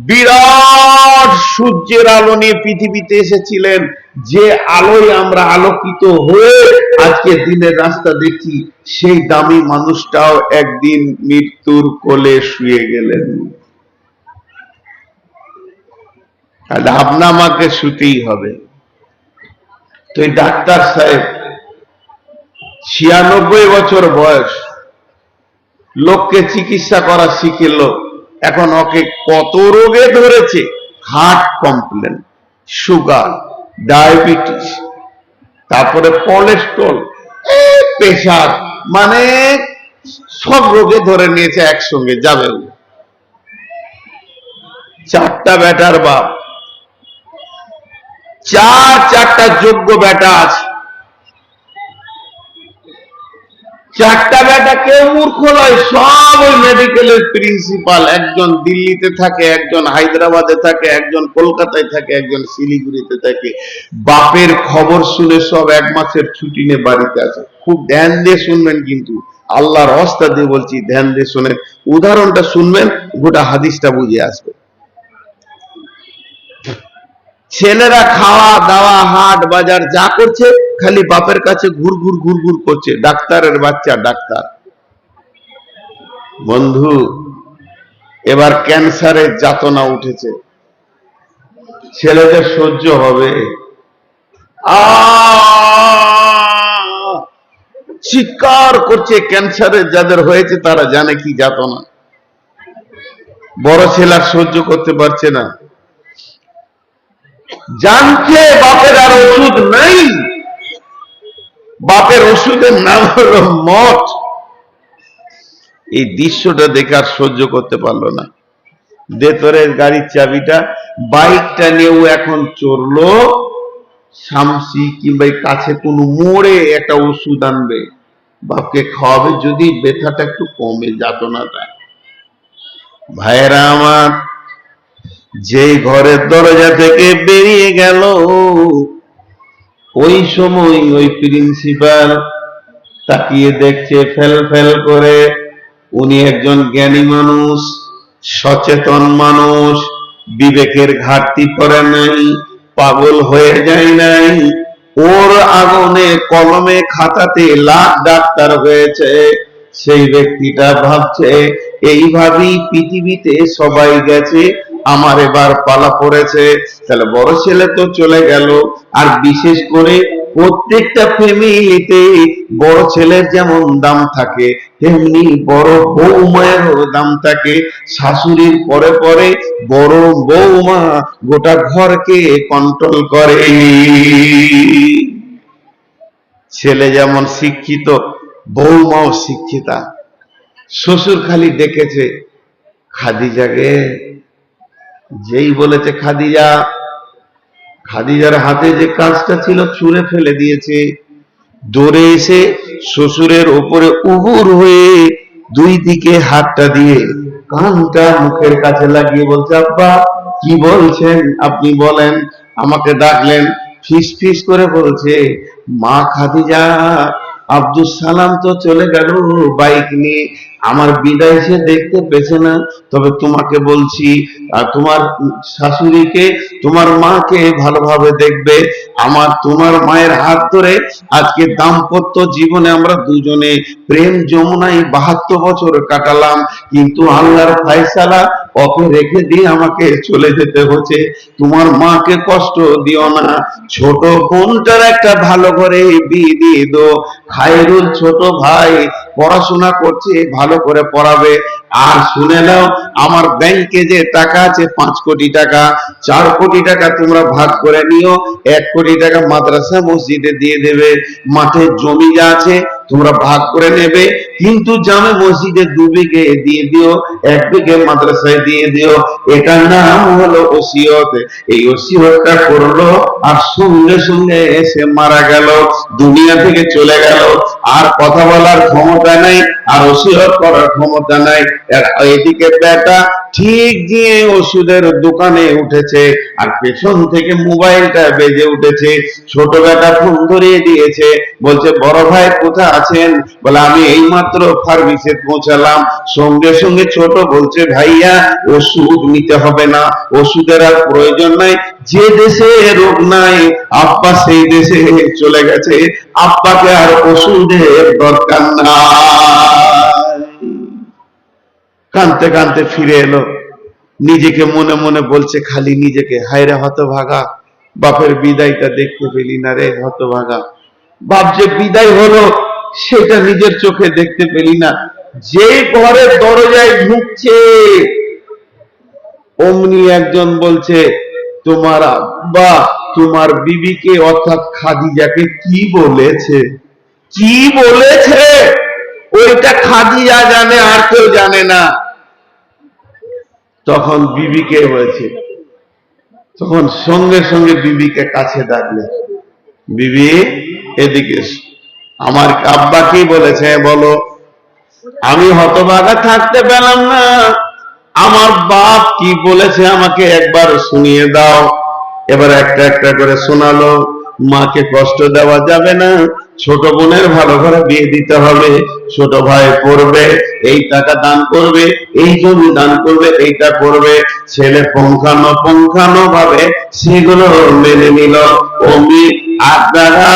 বিরাট সূর্যের আলো নিয়ে পৃথিবীতে এসেছিলেন। যে আলোয় আমরা আলোকিত হয়ে আজকে দিনের রাস্তা দেখি, সেই দামি মানুষটাও একদিন মৃত্যুর কোলে শুয়ে গেলেন। আর আপনা আমাকে শুতেই হবে। তো এই ডাক্তার সাহেব 96 বছর বয়স, লোককে চিকিৎসা করা শিখেল। এখন ওকে কত রোগে ধরেছে, হার্ট কমপ্লেন, সুগার, ডায়াবেটিস, তারপরে কোলেস্ট্রল, প্রেশার, মানে সব রোগে ধরে নিয়েছে একসঙ্গে। যাবে 4টা বেটার বাপ, 4টা যোগ্য বেটা আছে। 4টা বেটা কেউ মূর্খ নয়, সব ওই মেডিকেলের প্রিন্সিপাল। একজন দিল্লিতে থাকে, একজন হায়দ্রাবাদে থাকে, একজন কলকাতায় থাকে, একজন শিলিগুড়িতে থাকে। বাপের খবর শুনে সব 1 মাসের ছুটি নিয়ে বাড়িতে আছে। খুব ধ্যান দিয়ে শুনবেন, কিন্তু আল্লাহর ওয়াস্তা দিয়ে বলছি, ধ্যান দিয়ে শুনেন। উদাহরণটা শুনবেন, গোটা হাদিসটা বুঝে আসবে। ছেলেরা খাওয়া দাওয়া, হাট বাজার যা করছে, খালি বাপের কাছে ঘুর ঘুর করছে। ডাক্তারের বাচ্চা ডাক্তার। বন্ধু, এবার ক্যান্সারের যাতনা উঠেছে, ছেলেদের সহ্য হবে? চিৎকার করছে। ক্যান্সারের যাদের হয়েছে তারা জানে কি যাতনা। বড় ছেলে সহ্য করতে পারছে না, জানছে বাপের আর ওষুধ নাই। বাপের ওষুধের নাম হলো মঠ। এই দৃশ্যটা দেখে আর সহ্য করতে পারলো না। ভেতরের গাড়ির চাবিটা, বাইকটা নিয়েও এখন চড়লো শামসি কিংবা কাছে কোনো মোড়ে একটা ওষুধ আনবে, বাপকে খাওয়াবে, যদি ব্যথাটা একটু কমে, যাতনাটা। ভাইয়েরা আমার, যেই ঘরের দরজা থেকে বেরিয়ে গেল, ওই সময় ওই প্রিন্সিপাল তাকিয়ে দেখছে ফেল ফেল করে। উনি একজন জ্ঞানী মানুষ, সচেতন মানুষ, বিবেকের ঘাটতি করে নাই, পাগল হয়ে যায় নাই। ওর আগুনে কলমে খাতাতে লাখ ডাক্তার হয়েছে। সেই ব্যক্তিটা ভাবছে, এইভাবেই পৃথিবীতে সবাই গেছে, আমার এবার পালা পড়েছে। তাহলে বড় ছেলে তো চলে গেল, আর বিশেষ করে প্রত্যেকটা ফ্যামিলিতে বড় ছেলের যেমন দাম থাকে, তেমনি বড় বৌমায়েরও দাম থাকে। শাশুড়ির পরে পরে বড় বৌমা গোটা ঘরকে কন্ট্রোল করে। ছেলে যেমন শিক্ষিত, বৌমাও শিক্ষিতা। শ্বশুর খালি দেখেছে খাদিজাকে, যেই বলেছে খাদিজা, খাদিজার হাতে যে কাজটা ছিল ছুঁড়ে ফেলে দিয়েছে। দৌড়ে এসে শ্বশুরের ওপরে উবুর হয়ে 2 দিকে হাতটা দিয়ে কানটা মুখের কাছে লাগিয়ে বলছে, আব্বা কি বলছেন আপনি বলেন। আমাকে ডাকলেন, ফিস ফিস করে বলছে, মা খাদিজা, আব্দুল সালাম তো চলে গেল বাইক নিয়ে, আমার বিদায় সে দেখতে পেছে না, তবে তোমাকে বলছি তোমার শাশুড়িকে, তোমার মাকে ভালোভাবে দেখবে। তোমার মায়ের হাত ধরে আজকে দাম্পত্য জীবনে আমরা দুজনে প্রেম যমুনায় 72 বছর কাটালাম, কিন্তু আল্লাহর ফয়সালা ওকে রেখে দিয়ে আমাকে চলে যেতে হচ্ছে। তোমার মাকে কষ্ট দিও না, ছোট বোনটার একটা ভালো করে বিয়ে দিয়ে দাও। খায়রুল ছোট ভাই পড়াশোনা করছে, ভালো করে পড়াবে। আর শুনে নাও, আমার ব্যাংকে যে টাকা আছে 5 কোটি টাকা, 4 কোটি টাকা তোমরা ভাগ করে নিও, 1 কোটি টাকা মাদ্রাসা মসজিদে দিয়ে দেবে। মাঠের জমি যা আছে তোমরা ভাগ করে নেবে, কিন্তু জামে মসজিদে 2 বিঘে দিয়ে দিও, 1 বিঘে মাদ্রাসায় দিয়ে দিও। এটার নাম হলো ওসিয়ত। এই ওসিয়তটা করলো, আর সঙ্গে সঙ্গে এসে মারা গেল, দুনিয়া থেকে চলে গেল। আর কথা বলার ক্ষমতা নাই, আর ওসিয়ত করার ক্ষমতা নাই। এদিকে বেটা ঠিক গিয়ে ওষুধের দোকানে উঠেছে, আর পেছন থেকে মোবাইলটা বেজে উঠেছে। ছোট বেটা ফোন ধরিয়ে দিয়েছে, বলছে বড় ভাই কোথায় আছেন? বলে আমি এইমাত্র ফার্মেসিতে পৌঁছালাম। সঙ্গে সঙ্গে ছোট বলছে ভাইয়া ওষুধ নিতে হবে না, ওষুধের আর প্রয়োজন নাই, যে দেশে রোগ নাই আব্বা সেই দেশে চলে গেছে, আব্বাকে আর ওষুধের দরকার নাই। কানতে কানতে ফিরে এলো, নিজেকে মনে মনে বলছে খালি নিজেকে, হায়রে হতভাগা, বাপের বিদায়টা দেখতে পেলি না রে হতভাগা। বাপ যে বিদায় হলো সেটা নিজের চোখে দেখতে পেলি না। যে ঘরের দরজায় ঢুকছে অমনি একজন বলছে তোমার আব্বা তোমার বিবিকে অর্থাৎ খাদিজাকে কি বলেছে? কি বলেছে ওইটা খাদিজা জানে, আর কেউ জানে না। তখন বিবিকে হয়েছে, তখন সঙ্গে সঙ্গে বিবিকে কাছে ডাকলে, বিবি এদিকে, আমার আব্বা কি বলেছে বলো। আমি হতভাগা থাকতে পেলাম না, আমার বাপ কি বলেছে আমাকে একবার শুনিয়ে দাও। এবার একটা একটা করে শোনালো। মাকে কষ্ট দেওয়া যাবে না, ছোট বোনের ভালো করে বিয়ে দিতে হবে, ছোট ভাই পড়বে, এই টাকা দান করবে, এই জমি দান করবে, এইটা করবে। ছেলে পুঙ্খানো ভাবে সেগুলো মেনে নিল। অমনি আপনারা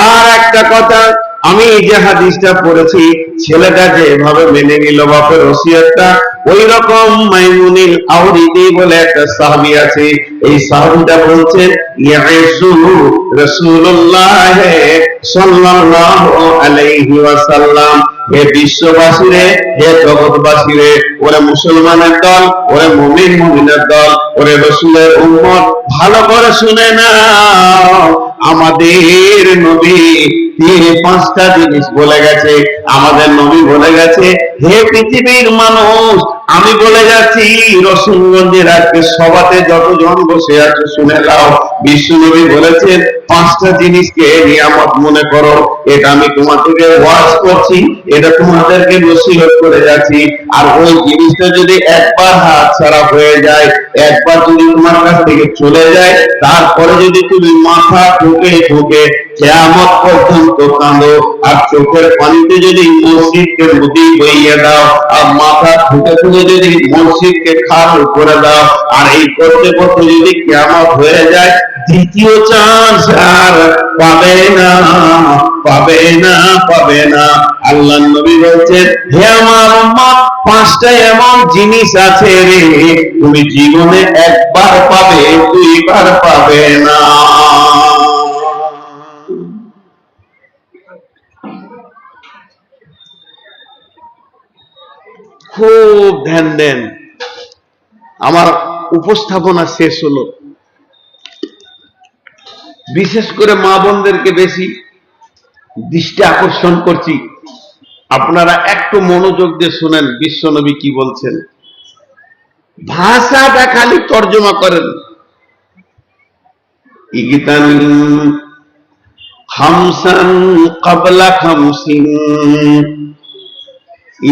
আর একটা কথা, আমি এই যে হাদিসটা পড়েছি, ছেলেটা যেভাবে মেনে নিল বাপের ওসিয়তটা, ওই রকম মাইমুনিল আউরিদি বলে একটা সাহাবী আছে। এই সাহাবীটা বলছেন ইয়াইজু রাসূলুল্লাহ সাল্লাল্লাহু আলাইহি ওয়াসাল্লাম, হে বিশ্ববাসী রে, হে জগৎবাসী রে, ওরে মুসলমানের দল, ওরে মুমিন মুমিনের দল, ওরে রাসূলের উম্মত, ভালো করে শুনে নাও। আমাদের নবী তিনি 5টা জিনিস বলে গেছে। আমাদের নবী বলে গেছে, হে পৃথিবীর মানুষ, আমি বলে যাচ্ছি, রসুলগঞ্জের আজকে সভাতে যতজন বসে আছে শুনে নাও। বিশ্ব নবী বলেছেন 5টা জিনিসকে নিয়ামত মনে করো। এটা আমি তোমাদেরকে ওয়াজ করছি, এটা তোমাদেরকে নসিহত করে যাচ্ছি। আর ওই জিনিসটা যদি একবার হাত ছাড়া হয়ে যায়, একবার যদি তোমার কাছ থেকে চলে যায়, তারপরে যদি তুমি মাথা ঠুকে ঠুকে কিয়ামত পর্যন্ত কাঁদো, আর চোখের পানিতে যদি মসজিদকে নদী বইয়ে দাও, আর মাথা ঠুকে ঠুকে যদি মসজিদকে খাল করে দাও, আর এই করতে করতে যদি কিয়ামত হয়ে যায়, দ্বিতীয় চান্স আর পাবে না, পাবে না, পাবে না। আল্লাহ নবী বলছেন, হে আমার উম্মত, 5টা এমন জিনিস আছে রে, তুমি জীবনে একবার পাবে, 2বার পাবে না। খুব ধ্যান দেন। আমার উপস্থাপনা শেষ হলো। বিশেষ করে মা বোনদেরকে বেশি দৃষ্টি আকর্ষণ করছি, আপনারা একটু মনোযোগ দিয়ে শুনেন বিশ্বনবী কি বলছেন। ভাষাটা খালি তর্জমা করেন। ইগতানিম খামসান ক্বাবলা খামসিন,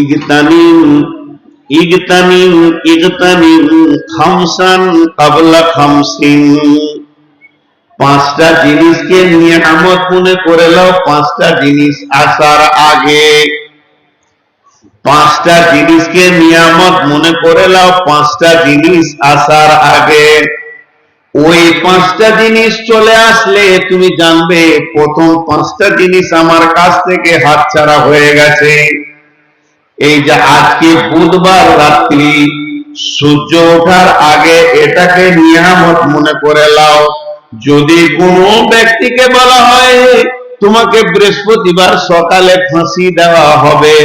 ইগতানিম ইগতানিম ইগতানিম খামসান ক্বাবলা খামসিন। 5টা জিনিসকে নিয়ামত মনে করে নাও, 5টা জিনিস আসার আগে। পাঁচটা জিনিসকে নিয়ামত মনে করে নাও পাঁচটা জিনিস আসার আগে। ওই পাঁচটা জিনিস চলে আসলে তুমি জানবে প্রথম পাঁচটা জিনিস আমার কাছ থেকে হাতছাড়া হয়ে গেছে। এই যে আজকে বুধবার রাত্রি সূর্য ওঠার আগে এটাকে নিয়ামত মনে করে নাও। যদি কোনো ব্যক্তিকে বলা হয় তোমাকে বৃহস্পতিবার সকালে ফাঁসি দেওয়া হবে,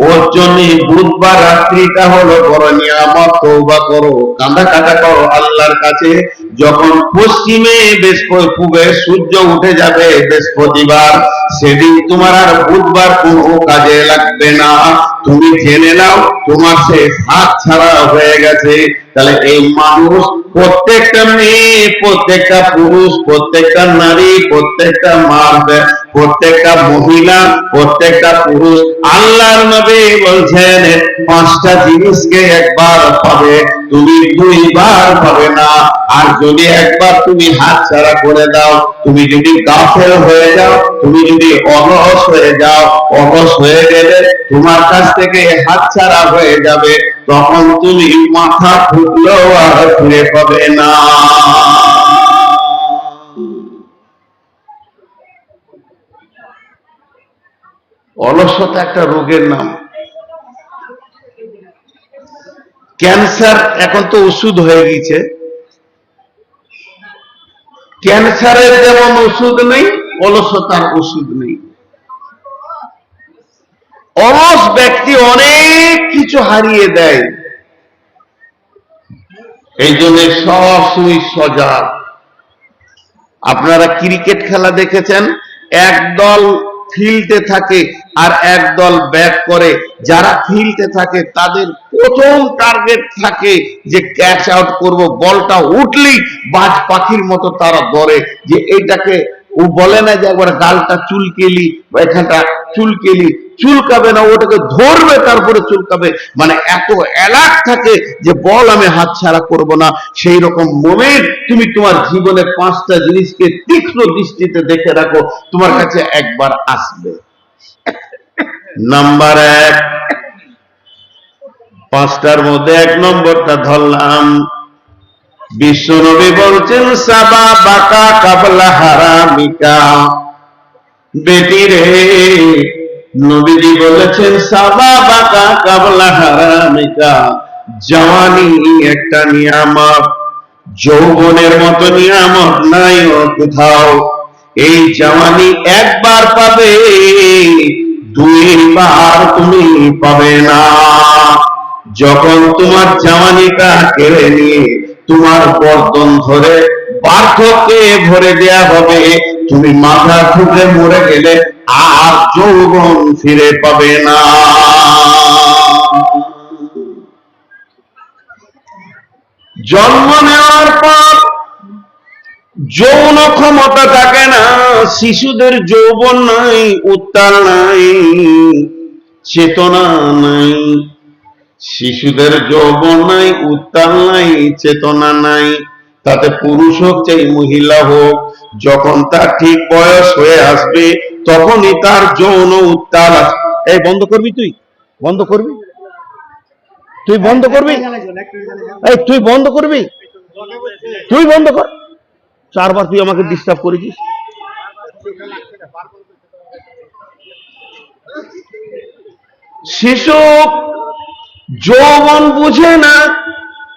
ওর জন্য বুধবার রাত্রিটা হলো বড় নিয়ামত। তওবা করো, কাঁদা কাটা করো আল্লাহর কাছে। যখন পশ্চিমে পূবে সূর্য উঠে যাবে বৃহস্পতিবার, সেদিন তোমার আর বুধবার কোনো কাজে লাগবে না। তুমি জেনে নাও তোমার সে হাত ছাড়া হয়ে গেছে। তাহলে এই মানুষ, প্রত্যেকটা মেয়ে, প্রত্যেকটা পুরুষ, প্রত্যেকটা নারী, প্রত্যেকটা মা, প্রত্যেকটা মহিলা, প্রত্যেকটা পুরুষ, আল্লাহর নবী বলছেন পাঁচটা জিনিসকে একবার পাবে, তুমি দুইবার পাবে না। আর যদি একবার তুমি হাত ছাড়া করে দাও, তুমি যদি গাফেল হয়ে যাও, তুমি যদি অলস হয়ে যাও, অলস হয়ে গেলে তোমার কাছ থেকে হাত ছাড়া হয়ে যাবে, তখন তুমি মাথা ঠুকলেও আর ফিরে পাবে না। অলসতা একটা রোগের নাম। ক্যান্সার এখন তো ওষুধ হয়ে গেছে, ক্যান্সারের যেমন ওষুধ নেই, অলসতার ওষুধ নেই। অলস ব্যক্তি অনেক কিছু হারিয়ে দেয়। এই জন্য সবসময় সজাগ। আপনারা ক্রিকেট খেলা দেখেছেন, একদল ফিল্ডে থাকে আর একদল ব্যাট করে। যারা ফিল্ডে থাকে তাদের প্রথম টার্গেট থাকে যে ক্যাচ আউট করব, বলটা উঠলেই বাজ পাখির মতো তারা দৌড়ে, যে এইটাকে ও বলে না যে একবার গালটা চুলকেলি, এখানটা চুলকেলি, চুলকাবে না, ওটাকে ধরবে তারপরে চুলকাবে। মানে এত অ্যালার্ট থাকে যে বল আমি হাত ছাড়া করব না। সেই রকম মোমেন্ট তুমি তোমার জীবনে পাঁচটা জিনিসকে তীক্ষ্ণ দৃষ্টিতে দেখে রাখো, তোমার কাছে একবার আসবে। নাম্বার এক, পাঁচটার মধ্যে এক নম্বরটা ধরলাম। বিশ্বনবী বলছেন সাবা বাকা কাবলা হারামিকা। বেটি রে, নবীজি বলেছেন সাবা বাকা কাবলা হারামিকা। জওয়ানি একটা নিয়ামত, যৌবনের মতো নিয়ামত নাই ও কোথাও। এই জওয়ানি একবার পাবে, দুইবার তুমি পাবে না। যখন তোমার জওয়ানিটা কেড়ে নিয়ে তোমার গর্দন ধরে বার্ধক্যে ভরে দেয়া হবে, তুমি মাথা ঠুকে মরে গেলে আর যৌবন ফিরে পাবে না। জন্ম নেওয়ার পর যৌন ক্ষমতা থাকে না, শিশুদের যৌবন নাই, উত্তাল নাই, চেতনা নাই। শিশুদের যৌবন নাই, উত্তাল নাই, চেতনা নাই। তাতে পুরুষ হোক চাই মহিলা হোক, যখন তার ঠিক বয়স হয়ে আসবে তখনই তার যৌন উত্তাল। এই বন্ধ করবি, তুই বন্ধ করবি, তুই বন্ধ করবি, এই তুই বন্ধ করবি, তুই বন্ধ কর। চারবার তুই আমাকে ডিস্টার্ব করেছিস। শিশু যৌবন বুঝে না।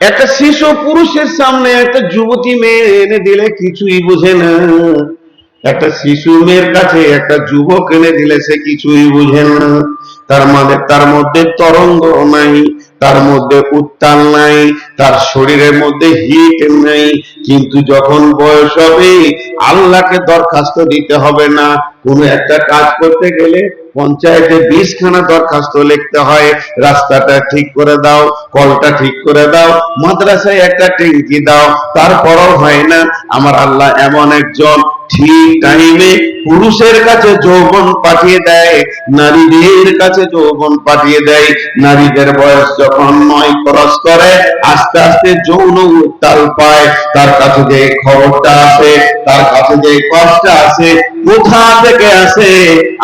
একটা শিশু পুরুষের সামনে একটা যুবতী মেয়ে এনে দিলে কিছুই বুঝে না। একটা শিশু মেয়ের কাছে একটা যুবক এনে দিলে সে কিছুই বুঝে না। তার মধ্যে তরঙ্গ নাই, তার মধ্যে উত্তাল নাই, তার শরীরের মধ্যে হিট নাই। কিন্তু যখন বয়স হবে, আল্লাহকে দরখাস্ত দিতে হবে না। কোনো একটা কাজ করতে গেলে পঞ্চায়েতে 20 খানা দরখাস্ত লিখতে হয়, রাস্তাটা ঠিক করে দাও, কলটা ঠিক করে দাও, মাদ্রাসায় একটা ট্যাঙ্কি দাও, তারপরও হয় না। আমার আল্লাহ এমন একজন, ঠিক টাইমে পুরুষের কাছে যৌবন পাঠিয়ে দেয়, নারীদের কাছে যৌবন পাঠিয়ে দেয়। নারীদের বয়স যখন 9 ক্রস করে আস্তে আস্তে যৌন উত্তাল পায়, তার কাছে যে খবরটা আসে, তার কাছে যে কষ্ট আসে, কোথা থেকে আসে?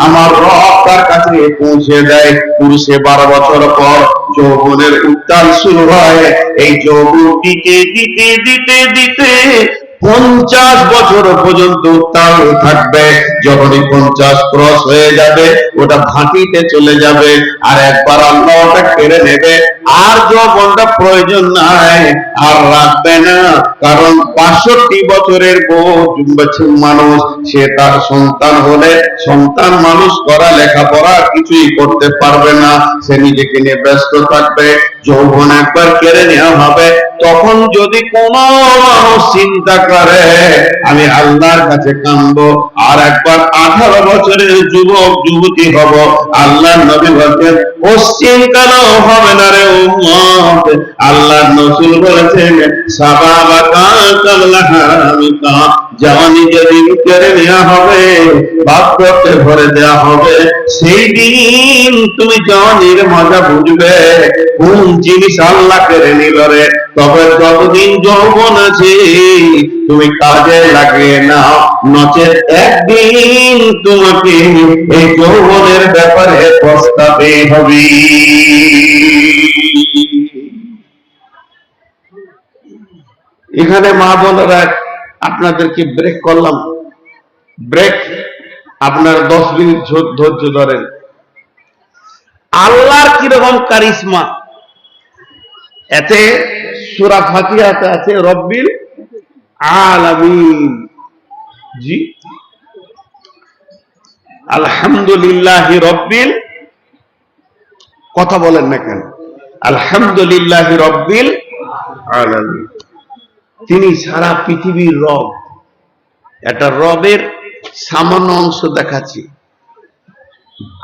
আমার রব তার কাছে পৌঁছে দেয়। পুরুষে 12 বছর পর যৌবনের উত্তাল শুরু হয়। এই যৌবন দিতে দিতে দিতে দিতে 50 বছর পর্যন্ত উত্তাল থাকবে। যখনই 50 ক্রস হয়ে যাবে ওটা ভাটিতে চলে যাবে, আর একবার আল্লাহ ওটা কেড়ে নেবে। আর যৌবনটা প্রয়োজন নাই, আর রাখবে না। কারণ 65 বছরের মানুষ, সে তার সন্তান হলে সন্তান মানুষ করা, লেখাপড়া কিছুই করতে পারবে না, সে নিজেকে নিয়ে ব্যস্ত থাকবে। যৌবন একবার কেড়ে নেওয়া হবে। তখন যদি কোন মানুষ চিন্তা করে আমি আল্লাহর কাছে কাঁদবো, আর একবার 18 বছরের যুবক যুবতী হব, আল্লাহর নবী বলেন পশ্চিম কালো হবে না রে উম্মত। আল্লাহর রাসূল বলেছেন সাবাবাকা কাল্লাহামিকা, জওয়ানি যেদিন কেড়ে নেওয়া হবে, বাক্যতে ভরে দেওয়া হবে, সেই দিন তুমি জওয়ানির মজা বুঝবে। কোন জিনিস আল্লাহ কেড়ে নিল রে? তবে যতদিন যৌবন আছে তুমি কাজে লাগিয়ে নাও, নচেত একদিন তোমাকে এই যৌবনের ব্যাপারে পস্তাতে হবে। এখানে মা বোনেরা আপনাদেরকে ব্রেক করলাম, ব্রেক। আপনার 10 মিনিট ধৈর্য ধরেন। আল্লাহর কিরকম কারিশমা এতে সূরা ফাতিহাতে আছে রব্বিল আলামিন। জি, আলহামদুলিল্লাহি রব্বিল, কথা বলেন না কেন? আলহামদুলিল্লাহি রব্বিল আলামিন। তিনি সারা পৃথিবীর রব। একটা রবের সামান্য অংশ দেখাচ্ছি।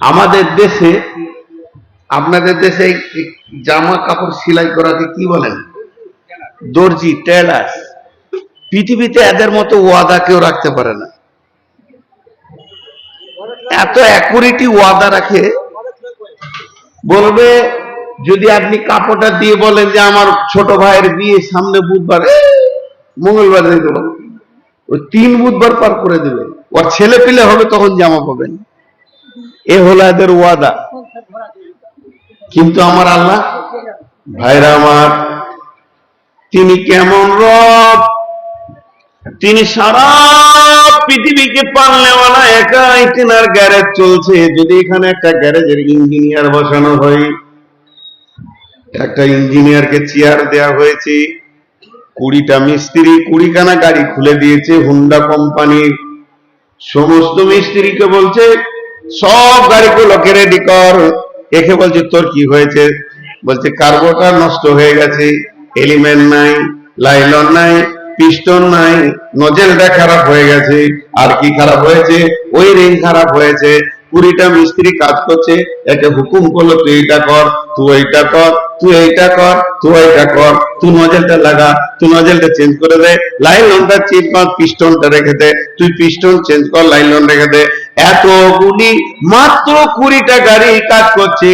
আমাদের দেশে, আপনাদের দেশে জামা কাপড় সেলাই করাকে কি বলেন? দর্জি, টেলার। পৃথিবীতে এদের মতো ওয়াদা কেউ রাখতে পারে না। এত অ্যাকুরেটি ওয়াদা রাখে। বলবে যদি আপনি কাপড়টা দিয়ে বলেন যে আমার ছোট ভাইয়ের বিয়ে সামনে বুধবার, মঙ্গলবার দিয়ে দেবো, ওই 3 বুধবার পার করে দেবে। ওর ছেলে পিলে হবে তখন জামা পাবেন। এ হলো এদের ওয়াদা। কিন্তু আমার আল্লাহ, ভাইরা আমার, তিনি কেমন রব! তিনি সারা পৃথিবীকে পালনেওয়ালা। একাই তেনার গ্যারেজ চলছে। যদি এখানে একটা গ্যারেজের ইঞ্জিনিয়ার বসানো হয়, একটা ইঞ্জিনিয়ারকে চেয়ার দেওয়া হয়েছে, 20টা মিস্ত্রি 20খানা গাড়ি খুলে দিয়েছে হুন্ডা কোম্পানির। সমস্ত মিস্ত্রিকে বলছে সব গাড়িগুলোকে রেডি কর। একে বলছে তোর কি হয়েছে? বলছে কার্বোরেটর নষ্ট হয়ে গেছে, এলিমেন্ট নাই, লাইলন নাই, পিস্টন নাই, নজেলটা খারাপ হয়ে গেছে। আর কি খারাপ হয়েছে? ওই রিং খারাপ হয়েছে। 20টা মিস্ত্রি কাজ করছে, একে হুকুম করলো তুই এটা কর, তুই এইটা কর, তুই এইটা কর, তুই এইটা কর, তুই নজেলটা লাগা, তুই নজেলটা চেঞ্জ করে দে, লাইলনটা চেঞ্জ কর, পিস্টনটা রেখে দে, তুই পিস্টন চেঞ্জ কর, লাইলন রেখে দে। এতগুলি মাত্র 20টা গাড়ি কাজ করছে।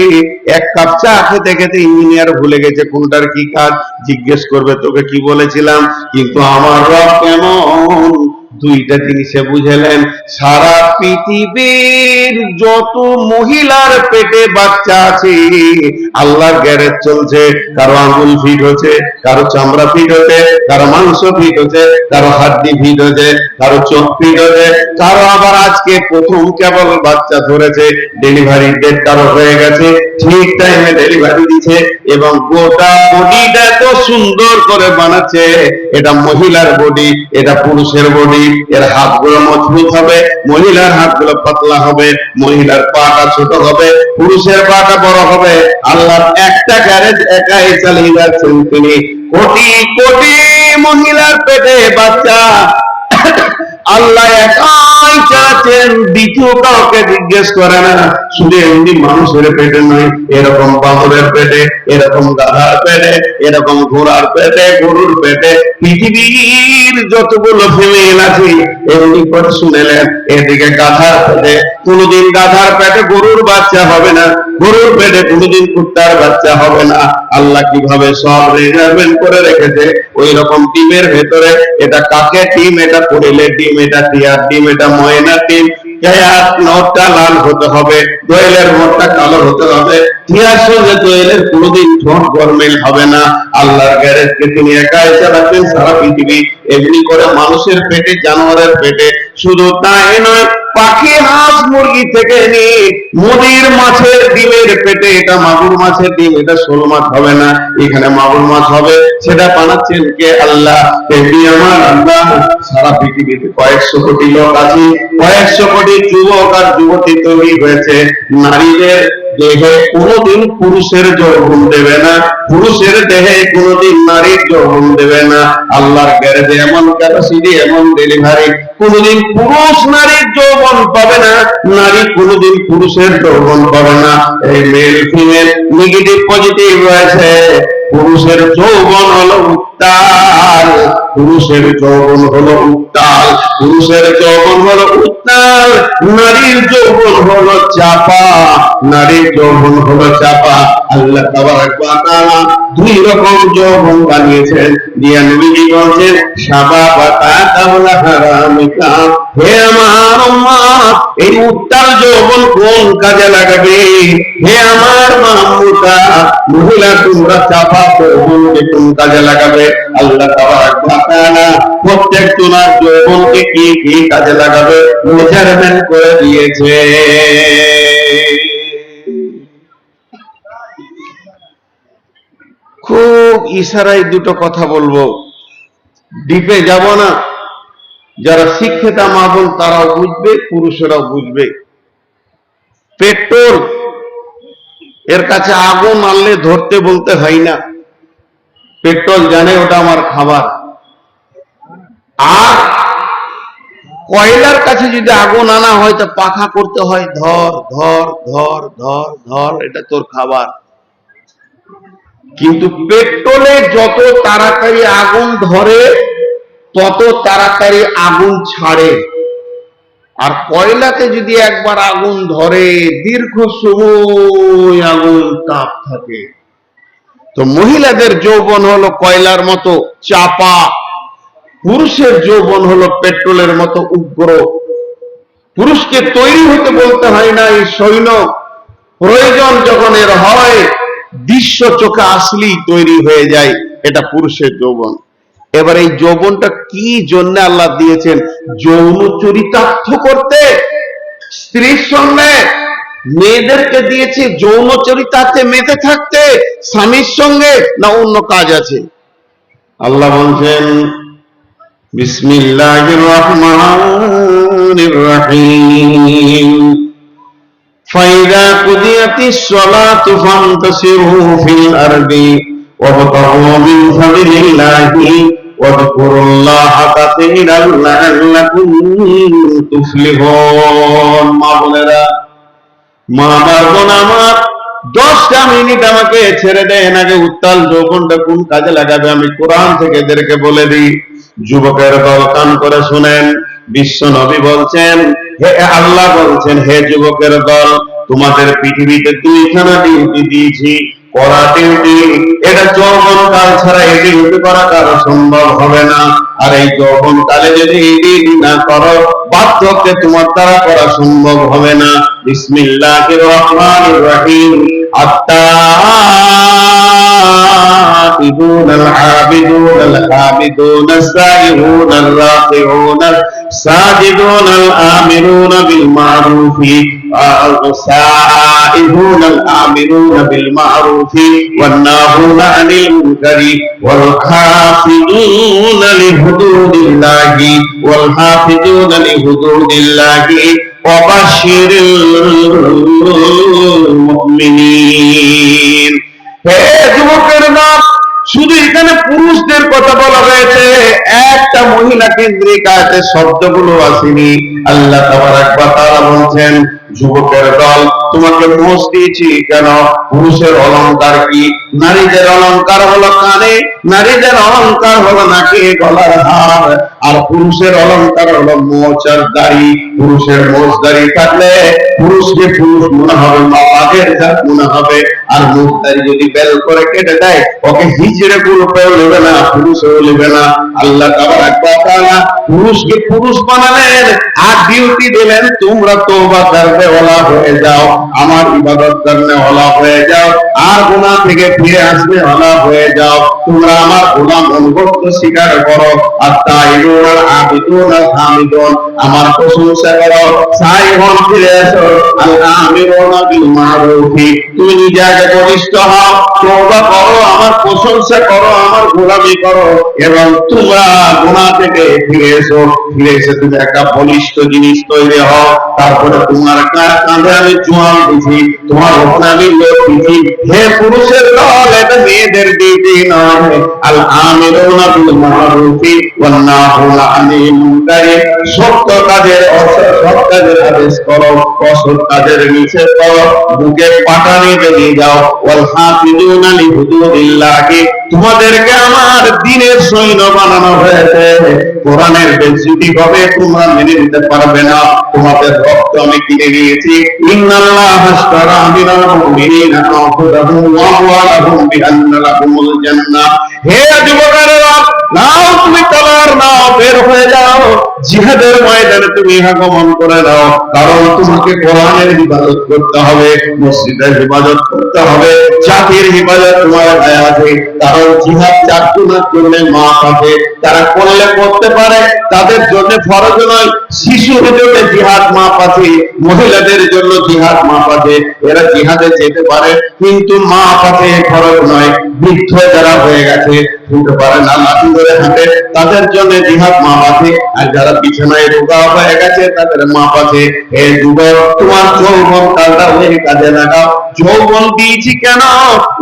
এক কাপ চা খেতে খেতে ইঞ্জিনিয়ার ভুলে গেছে কোনটার কি কাজ। জিজ্ঞেস করবে তোকে কি বলেছিলাম? কিন্তু আমার রব কেমন! 2টা জিনিসে বুঝেলেন। সারা পৃথিবীর যত মহিলার পেটে বাচ্চা আছে আল্লাহর গ্যারেজ চলছে। কারো আঙ্গুল ফিট হচ্ছে, কারো চামড়া ফিট হচ্ছে, কারো মাংস ফিট হচ্ছে, কারো হাড্ডি ফিট হচ্ছে, কারো চোখ ফিট হচ্ছে, কারো আবার আজকে প্রথম কেবল বাচ্চা ধরেছে, ডেলিভারি ডেট কারো হয়ে গেছে, ঠিক টাইমে ডেলিভারি দিচ্ছে। এবং গোটা বডিটা এত সুন্দর করে বানাচ্ছে। এটা মহিলার বডি, এটা পুরুষের বডি। এর হাতগুলো মজবুত হবে, মহিলার হাতগুলো পাতলা হবে, মহিলার পাটা ছোট হবে, পুরুষের পাটা বড় হবে। আল্লাহ একটা গ্যারেজ একাই চালিয়ে যাচ্ছেন তিনি। কোটি কোটি মহিলার পেটে বাচ্চা আল্লাহ একা নয় চাচ্ছেন, দ্বিতীয় কাউকে জিজ্ঞেস করে না। শুধু এমনি মানুষের পেটে নয়, এরকম বাঁদরের পেটে, এরকম গাধার পেটে, এরকম ঘোড়ার পেটে, গরুর পেটে, পৃথিবীর যতগুলো ফিমেল আছে এমনি করে শুনেলেন। এদিকে গাধার পেটে কোনোদিন গাধার পেটে গরুর বাচ্চা হবে না, গরুর পেটে কোনোদিন কুত্তার বাচ্চা হবে না। আল্লাহ কিভাবে সব রিজার্ভমেন্ট করে রেখেছে। ওই রকম ডিমের ভেতরে এটা কাকের ডিম, এটা কোয়েলের ডিম, এটা টিয়ার ডিম, এটা ময়নার ডিম। নটটা লাল হতে হবে, দোয়েলের নটটা কালো হতে হবে। টিয়ার সঙ্গে দোয়েলের কোনোদিন ঠোঁট গরমেল হবে না। আল্লাহর গ্যারেজকে তিনি একাই চালাচ্ছেন সারা পৃথিবী। এমনি করে মানুষের পেটে, জানোয়ারের পেটে, শুধু তাই নয়, পাখি, হাঁস, মুরগি থেকে নিয়ে নদীর মাছের ডিমের পেটে, এটা মাগুর মাছের ডিম, এটা শোল মাছ হবে না, এখানে মাগুর মাছ হবে। সেটা বানাচ্ছেন কে? আল্লাহ। তেমনি আমার আল্লাহ সারা পৃথিবীতে কয়েকশো কোটি লোক আছে, কয়েকশো কোটি যুবক আর যুবতী তৈরি হয়েছে। নারীদের দেহে কোনোদিন পুরুষের যৌবন দেবে না, পুরুষের দেহে কোনোদিন নারীর যৌবন দেবে না। আল্লাহর গ্যারেজে এমন ক্যাপাসিটি, এমন ডেলিভারি, কোনোদিন পুরুষ নারীর যৌবন পাবে না, নারী কোনোদিন পুরুষের যৌবন পাবে না। এই মেল ফিমেল নেগেটিভ পজিটিভ রয়েছে। পুরুষের যৌবন হলো উত্তাল, পুরুষের যৌবন হলো উত্তাল, পুরুষের যৌবন হলো উত্তাল, নারীর যৌবন হলো চাপা, নারীর যৌবন হলো চাপা। আল্লাহ তাবারক ওয়া তাআলা দুই রকম যৌবন বানিয়েছেন। দিয়া নবীজি বলছেন, শাবাবাতা কাবলা হারামিকা। হে আমার উম্মত, এই উত্তাল যৌবন কোন কাজে লাগাবে? হে আমার মাহমুদা, মহিলা তোমরা চাপা যৌবনকে কোন কাজে লাগাবে? আল্লাহ তাবারক ওয়া তাআলা প্রত্যেক তোমার যৌবনকে কি কি কাজে লাগাবে মেজারমেন্ট করে দিয়েছে। খুব ইশারায় দুটো কথা বলবো, ডিপে যাব না। যারা শিক্ষিত মা বোন তারাও বুঝবে, পুরুষেরাও বুঝবে। পেট্রোল, এর কাছে আগুন আনলে ধরতে বলতে হয় না। পেট্রোল জানে ওটা আমার খাবার। আর কয়লার কাছে যদি আগুন আনা হয় তো পাখা করতে হয়, ধর ধর ধর ধর ধর, এটা তোর খাবার। কিন্তু পেট্রোলে যত তাড়াতাড়ি আগুন ধরে তত তাড়াতাড়ি আগুন ছাড়ে। আর কয়লাতে যদি একবার আগুন ধরে দীর্ঘ সময় আগুন তাপ থাকে। তো মহিলাদের যৌবন হলো কয়লার মতো চাপা, পুরুষের যৌবন হলো পেট্রোলের মতো উগ্র। পুরুষকে তৈরি হতে বলতে হয় না, এই সৈন্য প্রয়োজন যখন এর হয় দৃশ্য চোখে আসলেই তৈরি হয়ে যায়। এটা পুরুষের যৌবন। এবার এই যৌবনটা কি জন্য আল্লাহ দিয়েছেন? যৌন চরিতার্থ করতে। স্ত্রীর সঙ্গে মেয়েদেরকে দিয়েছে যৌন চরিতার্থে মেতে থাকতে, স্বামীর সঙ্গে না অন্য কাজ আছে? আল্লাহ বলছেন, বিসমিল্লাহির রহমানির রহিম, ফাইদা কুদিয়াতিস সালাতু ফান্তাসিরু ফিল আরদি ওয়াবতাগু মিন ফাদলিল্লাহি ওয়াযকুরুল্লাহা কাসীরান লাআল্লাকুম তুফলিহুন। মা বোনেরা, মা বোন আমার, 10টা মিনিট আমাকে ছেড়ে দেন। আগে উত্তাল যৌবনটা কোন কাজে লাগাবে আমি কোরআন থেকে এদেরকে বলে দিই। যুবকের দল কান করে শুনেন। বিশ্ব নবী বলছেন, হে আল্লাহ বলছেন, হে যুবকের দল, তোমাদের পৃথিবীতে 2খানা ডিউটি দিয়েছি, করা ডিউটি। এটা যৌবন কাল ছাড়া এই ডিউটি করা কারো সম্ভব হবে না। আর এই যৌবন কালে যদি এই ডিউটি না করো, বার্ধক্যে তোমার দ্বারা করা সম্ভব হবে না। বিসমিল্লাহির রহমানির রহিম। التائبون العابدون الحامدون السائحون الراكعون الساجدون الآمرون بالمعروف السائحون الآمرون بالمعروف والناهون عن المنكر والحافظون لحدود الله والحافظون لحدود الله وبشر المؤمنين। হে যুবকের দল, শুধু এখানে পুরুষদের কথা বলা হয়েছে, একটা মহিলা কেন্দ্রিক আয়াতে শব্দগুলো আসেনি। আল্লাহ তাবারক ওয়া তাআলা বলছেন, যুবকের দল, তোমাকে মোষ দিয়েছি কেন? পুরুষের অলংকার কি? নারীদের অলংকার হলো কানে, নারীদের অলংকার হলো নাকে, গলার হার, আর পুরুষের অলংকার হলো মোচ আর দাড়ি। পুরুষের মোচ দাড়ি থাকলে পুরুষকে পুরুষ মনে হবে, বাঘের জাত মনে হবে। আর মোচ দাড়ি যদি বেল করে কেটে দেয়, ওকে হিজড়ে পুরুষেও নেবে না, পুরুষেও নেবে না। আল্লাহ তাবারক ওয়া তাআলা পুরুষকে পুরুষ বানালেন আর ডিউটি দিলেন, তোমরা তওবা করতে ওয়ালা হয়ে যাও, আমার ইবাদত করতে ওয়ালা হয়ে যাও, আর গুনাহ থেকে ফিরে আসবে ওয়ালা হয়ে যাও। তোমরা আমার গোলাম অনুগত স্বীকার করো, আর তাইরুন আবিদুন হামিদুন, আমার প্রশংসা করো, সাইহন ফিরে আসো, আল আমিরুন বিল মারুফি, তুমি নিজে আগে প্রতিষ্ঠ হও, তওবা করো, আমার প্রশংসা করো, আমার গোলামি করো, এবং তোমরা গুনাহ থেকে ফিরে এসো। ফিরে এসে তুমি একটা বলিষ্ঠ জিনিস তৈরি হও। তারপরে তোমার কাঁধে আমি জোয়ান দিছি, তোমার ওপরে আমি লোক দিছি। হে পুরুষের দল, এটা মেয়েদের ডিউটি নয়। আল আমিরুনা বিল মারুফি ওয়ান নাহুনা আনিল মুনকারি, সত্য কাজের অসৎ কাজের আদেশ করো, অসৎ কাজের নিষেধ করো, বুকে পাটানি বেরিয়ে যাও। ওয়াল হাফিজুনা লিহুদুদিল্লাহি, তোমাদেরকে আমার দ্বীনের সৈন্য বানানো হয়েছে। কোরআনের বেজ্জতি হবে, তোমরা মেনে নিতে পারবে না। তোমাদের রক্ত আমি কিনে নিয়েছি। ইন্নাল্লাহা আশতারা মিনাল মুমিনিনা আনফুসাহুম ওয়া আমওয়ালাহুম বিআন্না লাহুমুল জান্নাহ। হে যুবকেরা, নাও তুমি তলোয়ার নাও, বের হয়ে যাও, জিহাদের ময়দানে তুমি আগমন করে নাও। কারণ তোমাকে কোরআনের হিফাজত করতে হবে, মসজিদের হিফাজত করতে হবে, জাতির হিফাজত তোমার গায়ে আছে। কারণ জিহাদ চারজনের জন্য মাপ আছে, তারা করলে করতে পারে, তাদের জন্য ফরজ নয়। শিশুদের জন্য জিহাদ মাপ আছে, মহিলাদের জন্য জিহাদ মাপ আছে, এরা জিহাদে যেতে পারে, কিন্তু মাপ আছে, ফরজ নয়। বৃদ্ধ যারা হয়ে গেছে, উঠতে পারে না, লাঠি ধরে হাঁটে, তাদের জন্য জিহাদ মাপ আছে। আর যারা বিছানায় রোগা হয়ে গেছে, তাদের মাপ আছে। হে যুবক, তোমার যৌবন কালটা ওই কাজে লাগাও। যৌবন দিয়েছি কেন?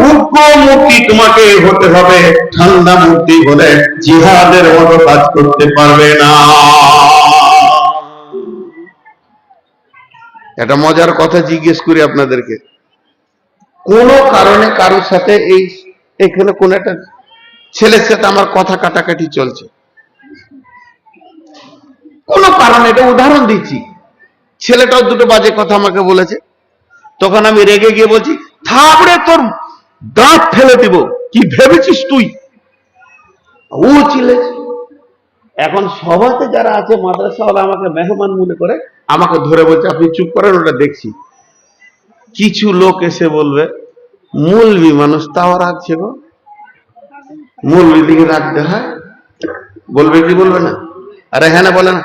উগ্র মূর্তি তোমাকে হতে হবে, ঠান্ডা মূর্তি হলে জিহাদের মতো কাজ করতে পারবে না। একটা মজার কথা জিজ্ঞেস করি আপনাদেরকে, কোন কারণে কারোর সাথে এখানে কোন একটা ছেলের সাথে আমার কথা কাটাকাটি চলছে, কোন কারণে, এটা উদাহরণ দিচ্ছি। ছেলেটাও দুটো বাজে কথা আমাকে বলেছে, তখন আমি রেগে গিয়ে বলছি, থাপড়ে তোর দাঁত ফেলে দিব, কি ভেবেছিস তুই? ও চিল্লেছে। এখন সভাতে যারা আছে মাদ্রাসাওয়ালা আমাকে মেহমান মনে করে, আমাকে ধরে বলছে, আপনি চুপ করেন, ওটা দেখছি। কিছু লোক এসে বলবে, মৌলবি মানুষ তাও রাখছে গো, মৌলবি দিকে রাখতে হয়, বলবে কি বলবে না? আরে হ্যাঁ না, বলে না?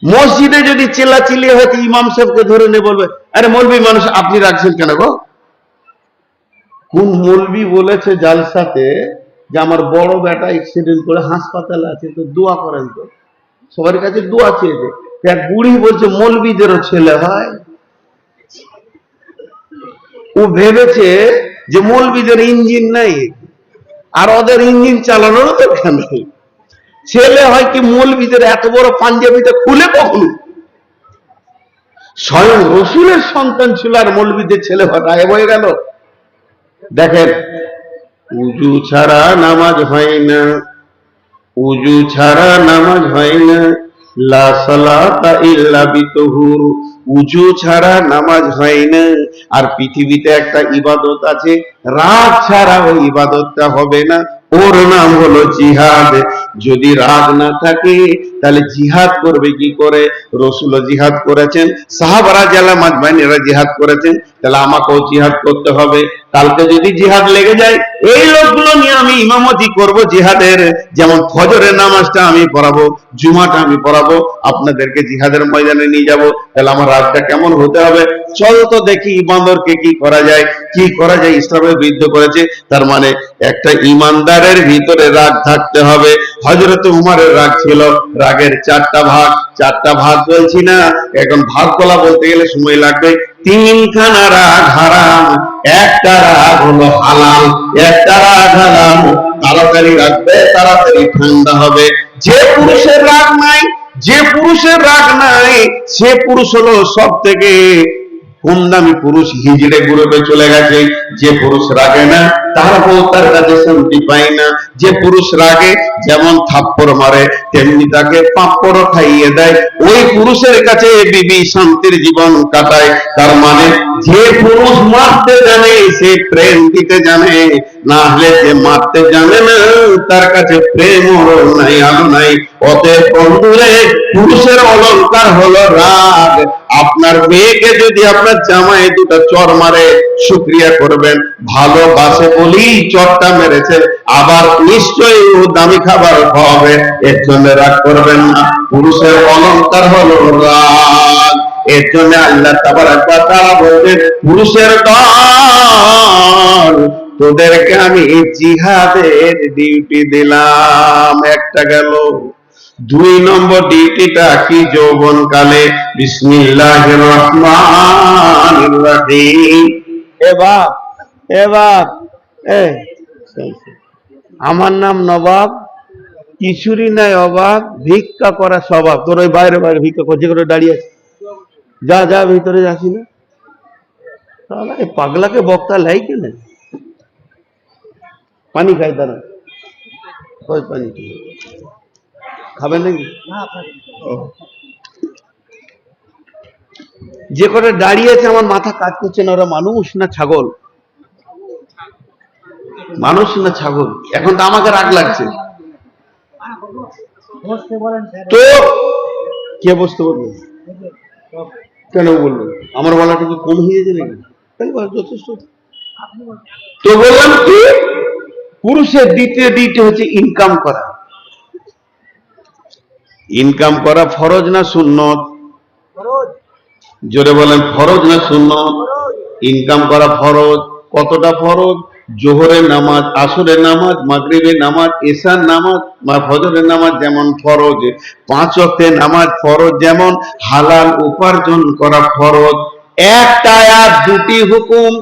মসজিদে যদি চিল্লাচিল্লি হয়তো ইমাম সাহেবকে ধরে নিয়ে বলবে, আরে মৌলবি মানুষ আপনি রাখছেন কেন গো? কোন মৌলবি বলেছে জালসাতে যে আমার বড় বেটা অ্যাক্সিডেন্ট করে হাসপাতালে আছে, তো দোয়া করেন। তো সবার কাছে দোয়া চেয়েছে, এক বুড়ি বলছে মৌলবিদেরও ছেলে হয়। ও ভেবেছে যে মৌলবিদের ইঞ্জিন নাই, আর ওদের ইঞ্জিন চালানোর দরকার নেই। ছেলে হয় কি মৌলবিদের? এত বড় পাঞ্জাবিটা খুলে কখনো? স্বয়ং রসুলের সন্তান ছিল আর মৌলবিদের ছেলে গায়েব হয়ে গেল। দেখেন, উজু ছাড়া নামাজ হয় না, উজু ছাড়া নামাজ হয় না, লা সালাতা ইল্লা বিতহুর, উজু ছাড়া নামাজ হয় না। আর পৃথিবীতে একটা ইবাদত আছে, রাগ ছাড়া ওই ইবাদতটা হবে না, ওর নাম হলো জিহাদ। যদি রাগ না থাকে তাহলে জিহাদ করবে কি করে? রাসূলও জিহাদ করেছেন, সাহাবারা যারা মাজমাইনেরা জিহাদ করেছেন, তাহলে আমাকেও জিহাদ করতে হবে। কালকে যদি জিহাদ লেগে যায়, এই লোকগুলো নিয়ে আমি ইমামতি করব জিহাদের। যেমন ফজরের নামাজটা আমি পড়াবো, জুমাটা আমি পড়াবো, আপনাদেরকে জিহাদের ময়দানে নিয়ে যাব। তাহলে আমার রাগটা কেমন হতে হবে? চল তো দেখি ইমানদারকে কি করা যায়, কি করা যায়। ইসলামের বিরুদ্ধে করেছে, তার মানে একটা ইমানদারের ভিতরে রাগ থাকতে হবে। হযরত উমরের রাগ ছিল, রাগের চারটা ভাগ। চারটা ভাগ বলছি না, এখন ভাগ বলা বলতে গেলে সময় লাগবে। তিনখানা রাগ হারাম, একটা রাগ হলো হালাল, একটা রাগ হারাম। তাড়াতাড়ি রাখবে, তাড়াতাড়ি ঠান্ডা হবে। যে পুরুষের রাগ নাই, যে পুরুষের রাগ নাই, সে পুরুষ হলো সব থেকে কম দামি পুরুষ, হিজড়ে গুরবে চলে গেছে। যে পুরুষ রাগে না, তার বউ তার কাছে শান্তি পায় না। যে পুরুষ রাগে যেমন থাপ্পড় মারে, তেমনি তাকে পাঁপড় খাইয়ে দেয়। ওই পুরুষের কাছে বিবি শান্তির জীবন কাটায়। তার মানে যে পুরুষ মারতে জানে সে প্রেম দিতে জানে, না হলে যে মারতে জানে না তার কাছে প্রেম নাই, আলো নাই। অতএব বন্ধুরে, পুরুষের অলংকার হলো রাগ। আপনার মেয়েকে যদি আপনার জামাই দুটো চর মারে, শুকরিয়া করবেন, ভালোবাসে বলেই চরটা মেরেছে, আবার নিশ্চয়ই ও দামি খাবার খাওয়াবে, এর জন্য রাগ করবেন না। পুরুষের অলংকার হলো রাগ। এর জন্য আল্লাহ তাবারক ওয়া তাআলা বলেন, পুরুষের দল, তোদেরকে আমি জিহাদের ডিউটি দিলাম। একটা গেল। 2 নম্বর ডিউটিটা কি? যৌবন কালে বিসমিল্লাহির রহমানির রহিম। এ বাপ, এ বাপ, আমার নাম নবাব, কিছুরই নাই অভাব, ভিক্ষা করা স্বভাব। তোর ওই বাইরে বাইরে ভিক্ষা করছে, করে দাঁড়িয়ে আছে, যা যা ভিতরে যাচ্ছি না। পাগলাকে বক্তা লাই কেন? পানি খাই, দাঁড়া, ওই পানি খাবেন নাকি? যে করে দাঁড়িয়ে আছে, আমার মাথা কাজ করছে না। ওরা মানুষ না ছাগল? মানুষ না ছাগল? এখন তো আমাকে রাগ লাগছে। তো কে বসতে বলবে? কেন বলবো? আমার বলাটা কি কম হয়ে গেছে নাকি? যথেষ্ট। তো বললাম কি, পুরুষের দ্বিতীয় ডিউটি হচ্ছে ইনকাম করা। ইনকাম করা ফরজ না সুন্নত? জোরে বলেন, ফরজ না সুন্নত? ইনকাম করা ফরজ। কতটা ফরজ? জোহরের নামাজ, আসরের নামাজ, মাগরিবের নামাজ, এশার নামাজ, ফজরের নামাজ যেমন ফরজ, 5 ওয়াক্তের নামাজ ফরজ, যেমন হালাল উপার্জন করা ফরজ। একটা আয়াত দুটি হুকুম,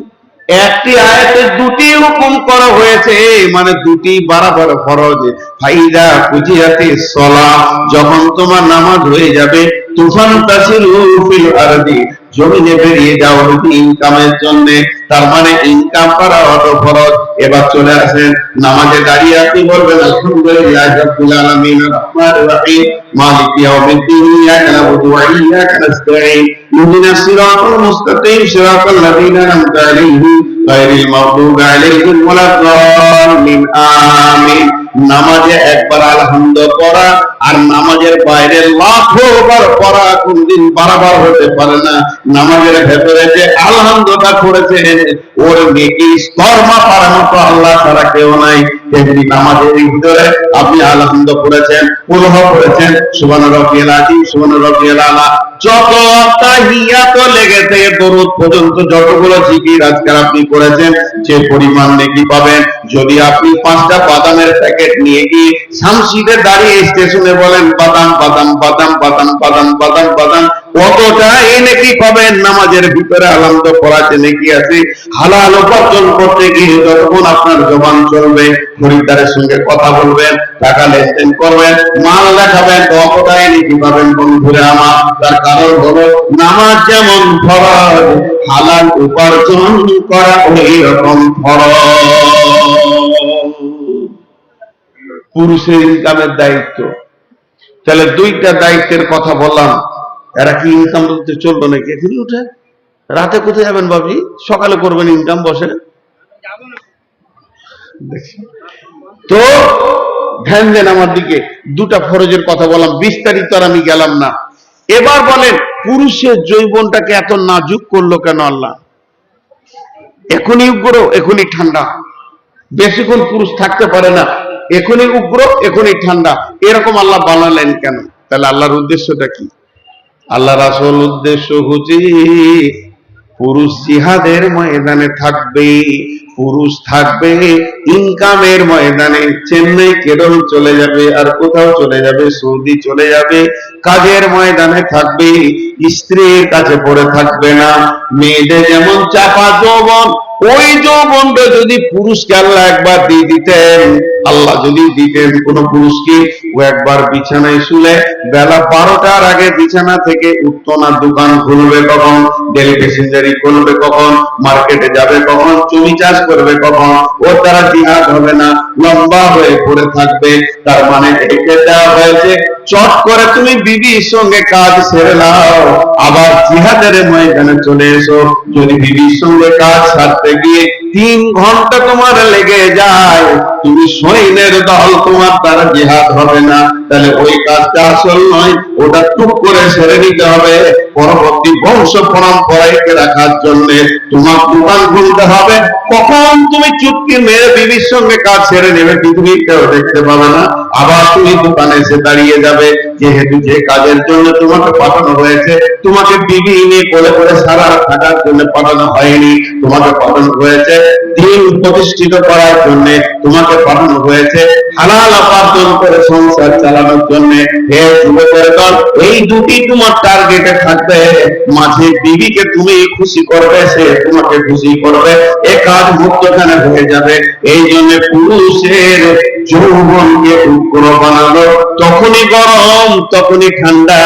একটি আয়াতে দুটি হুকুম করা হয়েছে, মানে দুটি বারাবার ফরজ। ফাইদা কুজিয়াতিস সালাহ, যখন তোমার নামাজ হয়ে যাবে, তুফান তাসিরু ফিল আরদি, জমিনে বেরিয়ে যাও ইনকামের জন্য। তার মানে ইনকাম করা অত ফরজ। এবার চলে আসেন নামাজে দাঁড়িয়ে আপনি বলবেন, আলহামদুলিল্লাহি রাব্বিল আলামিন আর-রাহমানির রহিম মালিকি ইয়াউমিদ্দিন ইyyaka না'বুদু ওয়া ইyyaka নাস্তাঈন ইহদিনাস সিরাতাল মুস্তাকিম সিরাতাল লাযীনা আন'আমতা আলাইহিম গায়রিল মাগদুবি আলাইহিম ওয়ালাদ-দাল্লিন। আমিন। নামাজে একবার আলহামদুলিল্লাহ পড়া আর নামাজের বাইরে লাখো বার পড়া কোনদিন বারবার হতে পারে না। নামাজের ভেতরে যে আলহামদুলিল্লাহ করেছেন, ওর নেকি স্তর মাপার মতো আল্লাহ ছাড়া কেউ নাই। তেমনি নামাজের ভিতরে আপনি আলহামদুলিল্লাহ পড়েছেন, কুলহু পড়েছেন, সুবহান রাব্বিয়াল আযীম, সুবহান রাব্বিয়াল আলা, যত তাহিয়াত লেগে থেকে দরুদ পর্যন্ত যতগুলো জিকির আজকাল আপনি করেছেন, যে পরিমাণ নেকি পাবেন। যদি আপনি 5টা বাদামের প্যাকেট নিয়ে গিয়ে শামসিদের দাঁড়িয়ে স্টেশনে বলেন বাদাম বাদাম বাদাম বাদাম বাদাম বাদাম বাদাম, কতটা এই নেকি পাবেন। নামাজের ভিতরে আলহামদুলিল্লাহ পড়াতে নেকি আছে। হালাল উপার্জন করতে গিয়ে যতক্ষণ আপনার জবান চলবে, খরিদ্দারের সঙ্গে কথা বলবেন, টাকা লেনদেন করবেন, মাল দেখাবেন, কতটাই নেকি পাবেন বন্ধুরা আমার। তার কারণ হলো নামাজ যেমন ফরজ, হালাল উপার্জন করা ওই রকম ফরজ। পুরুষের ইনকামের দায়িত্ব। তাহলে 2টা দায়িত্বের কথা বললাম। এরা কি ইনকাম করতে চলবে নাকি? এখনই উঠে রাতে কোথায় যাবেন বাবজি? সকালে করবেন ইনকাম, বসে। তো ধ্যান দেন আমার দিকে। 2টা ফরজের কথা বললাম, বিস্তারিত আর আমি গেলাম না। এবার বলেন, পুরুষের যৌবনটাকে এত নাজুক করলো কেন আল্লাহ? এখনই উগ্র, এখনই ঠান্ডা, বেশিক্ষণ পুরুষ থাকতে পারে না, এখনই উগ্র, এখনই ঠান্ডা, এরকম আল্লাহ বানালেন কেন? তাহলে আল্লাহর উদ্দেশ্যটা কি? আল্লাহর আসল উদ্দেশ্য হচ্ছে পুরুষ জিহাদের ময়দানে থাকবে, পুরুষ থাকবে ইনকামের ময়দানে, চেন্নাই কেরল চলে যাবে, আর কোথাও চলে যাবে, সৌদি চলে যাবে, কাজের ময়দানে থাকবে, স্ত্রীর কাছে পড়ে থাকবে না। মেয়েদের যেমন চাপা যৌবন, ওই যৌবনটা যদি পুরুষকে আল্লাহ একবার দিয়ে দিতেন, আল্লাহ যদি দিতেন কোন পুরুষকে, ও একবার বিছানায় শুলে বেলা 12টার আগে বিছানা থেকে উঠতো না। দোকান খুলবে কখন, ডেলিগেশনারি করবে কখন, মার্কেটে যাবে কখন, জমি চাষ করবে কখন, ও তারা জিহাদ হবে না, লম্বা হয়ে পড়ে থাকবে। তার মানে একে দেওয়া হয়েছে চট করে তুমি বিবির সঙ্গে কাজ সেরে নাও, আবার জিহাদের ময়দানে চলে এসো। যদি বিবির সঙ্গে কাজ সারতে গিয়ে 3 ঘন্টা তোমার লেগে যায়, তুমি সৈন্যের দল, তোমার দ্বারা জিহাদ হবে না। তাহলে ওই কাজটা আসল নয়, ওটা টুক করে সেরে নিতে হবে। পরবর্তী বংশ পরম্পরাকে রাখার জন্য তোমার দোকান খুলতে হবে। কখন তুমি চুটকি মেরে বিবির সঙ্গে কাজ সেরে নেবে, পৃথিবীর কেউ দেখতে পাবে না। আবার তুমি দোকানে এসে দাঁড়িয়ে যাবে, যেহেতু যে কাজের জন্য তোমাকে পাঠানো হয়েছে, তোমাকে বিবি নিয়ে কোলে করে সারা থাকার জন্য পাঠানো হয়নি, তোমাকে পাঠানো হয়েছে দিন প্রতিষ্ঠিত করার জন্য, তোমাকে পাঠানো হয়েছে হালাল উপার্জন করে সংসার চালানোর জন্য। হে যুবকের দল, এই দুটি তোমার টার্গেটে থাকবে। মাঝে বিবিকে তুমি খুশি করবে, সে তোমাকে খুশি করবে, এ কাজ মধ্যখানে হয়ে যাবে। এই জন্য পুরুষের যৌবনকে উগ্র বানালো, তখনই গরম তখনই ঠান্ডা,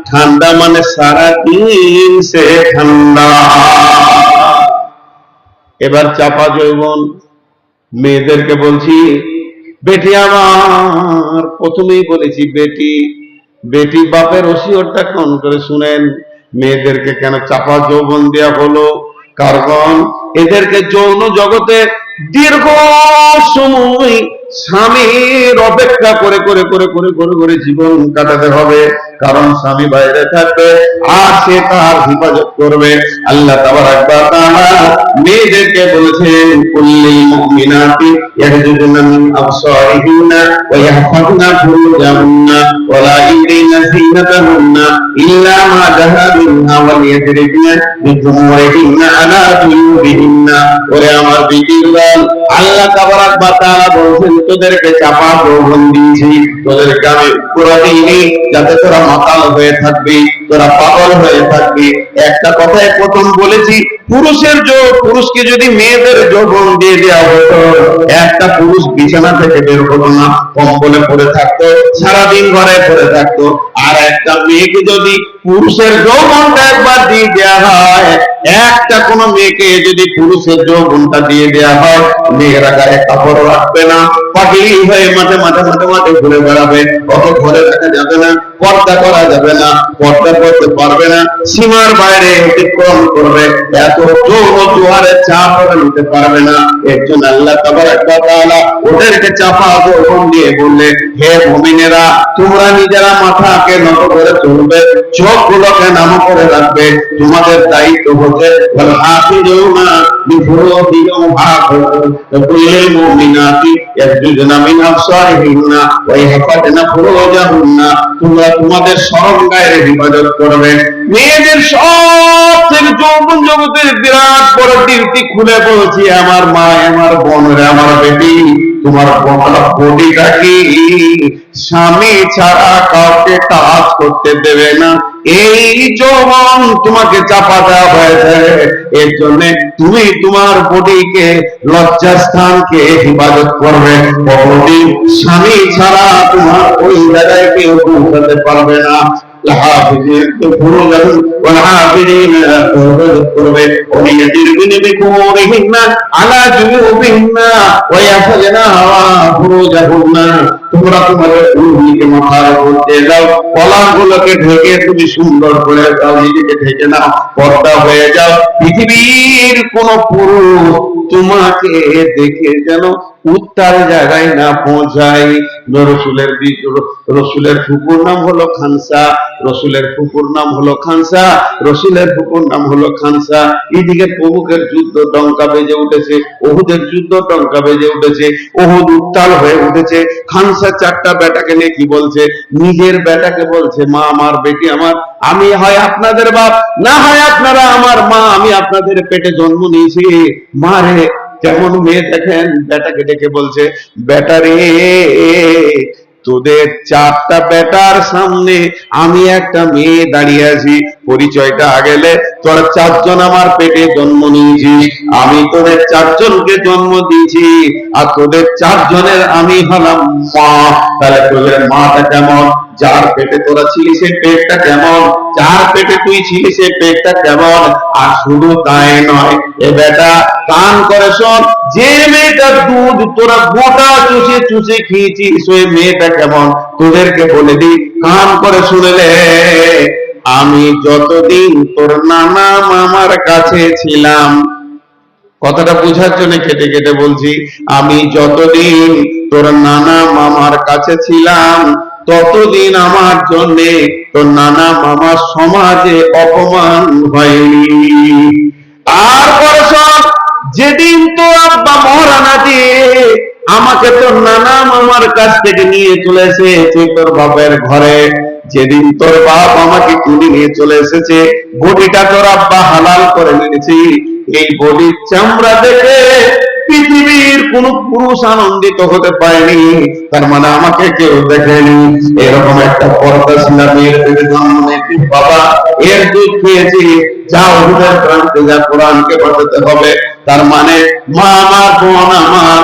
ঠান্ডা মানে সারাদিন সে ঠান্ডা। এবার চাপা যৌবন, মেয়েদেরকে বলছি, বেটি আমার, প্রথমেই বলেছি বেটি, বেটি বাপের ওসিয়তটা কোন করে শুনেন। মেয়েদেরকে কেন চাপা যৌবন দেয়া হলো? কারণ এদেরকে যৌন জগতে দীর্ঘ সময় স্বামীর অপেক্ষা করে করে করে করে করে করে জীবন কাটাতে হবে। কারণ স্বামী বাইরে থাকবে আর সে তার হেফাজত করবে। আল্লাহ তাবারাক ওয়া তাআলা মেয়েদেরকে বলেছেন, কুল্লিল মুমিনাতি ইয়াগযুদনা মিন আবসারিহিন্না ওয়া ইয়াহফাযনা ফুরুজাহুন্না ওয়া লা ইউযিনা যিনাতাহুন্না ইল্লা মা যাহারা মিনহা ওয়া লিয়াদরিবনা বিখুমুরিহিন্না আলা জুয়ুবিহিন্না। ওরে আমার বিবিগণ, আল্লাহ তাবারাক ওয়া তাআলা বলেছেন, তোদেরকে চাপা যৌবন দিয়েছি, তোদেরকে আমি পুরো দিইনি যাতে তোরা মাতাল হয়ে থাকবি, তোরা পাগল হয়ে থাকবি। একটা কথাই প্রথম বলেছি, পুরুষকে যদি মেয়েদের যৌবন দিয়ে দেওয়া হতো, একটা পুরুষ বিছানা থেকে বের হতো না, কম্বলে পড়ে থাকতো, সারাদিন ঘরে পড়ে থাকতো। আর একটা মেয়েকে যদি পুরুষের যৌবনটা একবার দিয়ে দেওয়া হয়, একটা কোন মেয়েকে যদি পুরুষের যৌবনটা দিয়ে দেওয়া হয়, মেয়েরা গায়ে কাপড় রাখবে না, পাগলি হয়ে মাঠে মাঠে মাঠে মাঠে ঘুরে বেড়াবে, অত ঘরে থাকা যাবে না, পর্দা করা যাবে না, পর্দা করতে পারবে না, সীমার বাইরে অতিক্রম করবে, এত যৌন জোয়ারে চাপ ওরা নিতে পারবে না। এর জন্য আল্লাহ তাবারাক ওয়া তাআলা ওদেরকে চাপা যৌবন দিয়ে বললে, হে মুমিনেরা, তোমরা নিজেরা মাথাকে নত করে চলবে, চোখগুলোকে নাম করে রাখবে। তোমাদের দায়িত্ব হচ্ছে ওয়াল হাফিজুনা লিফুরুজিহিম কুল্লিল মুমিনাতি ইয়াগযুদনা মিন আবসারিহিন্না ওয়া ইয়াহফাযনা ফুরুজাহুন্না। তোমরা তোমাদের শরমগায়ের হেফাজত করবে। মেয়েদের সব থেকে যৌবন জগতের বিরাট বড় ডিউটি খুলে বলছি, আমার মা, আমার বোনেরা, আমার বেটি, তোমার বডিটা কি স্বামী ছাড়া কাউকে টাচ করতে দেবে না। এই যৌবন তোমাকে চাপা দেওয়া হয়েছে, এর জন্য তুমি তোমার বডিকে, লজ্জাস্থানকে হেফাজত করবে। বডি স্বামী ছাড়া তোমার ওই জায়গায় কেউ পৌঁছাতে পারবে না। তোমরা তোমাদের উর্মিকে মাথার উপর দিয়ে দাও, কলাগুলোকে ঢেকে তুমি সুন্দর করে দাও, নিজেকে ঢেকে নাও, পর্দা হয়ে যাও। পৃথিবীর কোন পুরুষ তোমাকে দেখে যেন উত্তাল জায়গায় না পৌঁছায়। রসুলের ফুপুর নাম হলো খানসা, রসুলের ফুপুর নাম হলো খানসা, রসুলের ফুপুর নাম হলো খানসা। এদিকে প্রমুখের যুদ্ধ ডঙ্কা বেজে উঠেছে, ওহুদের যুদ্ধ ডঙ্কা বেজে উঠেছে, ওহুদ উত্তাল হয়ে উঠেছে। খানসা 4টা বেটাকে নিয়ে কি বলছে? নিজের বেটাকে বলছে, মা আমার, বেটি আমার, আমি হয় আপনাদের বাপ, না হয় আপনারা আমার মা, আমি আপনাদের পেটে জন্ম নিয়েছি, মা রে কেমন মেয়ে দেখেন, বেটাকে ডেকে বলছে, বেটা রে, তোদের চারটা বেটার সামনে আমি একটা মেয়ে দাঁড়িয়ে আছি, পরিচয়টা আগেলে, তোরা চারজন আমার পেটে জন্ম নিয়েছিস, আমি তোদের চারজনকে জন্ম দিয়েছি, আর তোদের চারজনের আমি হলাম মা। তাহলে তোদের মাটা কেমন, যার পেটে তোরা ছিলি সে পেটটা কেমন, যার পেটে তুই ছিলি সে পেটটা কেমন। আর শুধু তাই নয়, এ বেটা কান করে শোন, যে মেয়েটার দুধ তোরা গোটা চুষে চুষে খেয়েছিস ওই মেয়েটা কেমন, তোদেরকে বলে দি, কান করে শুনলে, আমি যতদিন তোর নানা মামার কাছে ছিলাম, কথাটা বোঝার জন্য কেটে কেটে বলছি, আমি যতদিন তোর নানা মামার কাছে ছিলাম ততদিন আমার জন্য তোর নানা মামার সমাজে অপমান হয়নি। আর পরশন, যেদিন তোর আব্বা মহারানা দিয়ে আমাকে তোর নানা মামার কাছ থেকে নিয়ে চলেছে তুই তোর বাপের ঘরে, যেদিন তোর বাপ আমাকে তুলে নিয়ে চলে এসেছে, বডিটা তোর আব্বা হালাল করে নিয়েছি, এই বডির চামড়া দেখে পৃথিবীর কোন পুরুষ আনন্দিত হতে পারেনি, তার মানে আমাকে কেউ দেখেনি। এরকম একটা পর্দাশীলা মেয়ের পেটে জন্ম নিয়েছি বাবা, এর দুধ খেয়েছি, যা ওদের প্রান্তে যা কোরআনকে বাঁচাতে হবে। তার মানে মা আমার, বোন আমার,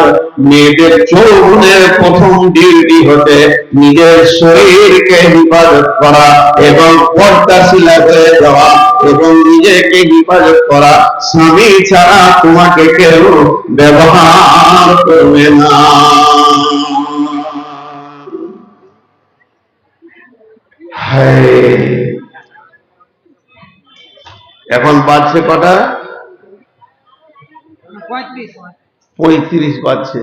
মেয়েদের যৌবনের প্রথম ডিউটি হতে নিজের শরীরকে হেফাজত করা এবং পর্দাশীলা হয়ে যাওয়া এবং নিজেকে হেফাজত করা। স্বামী ছাড়া তোমাকে কেউ ব্যবহার করবে না। এখন বাজছে কটা? 35 বাজছে।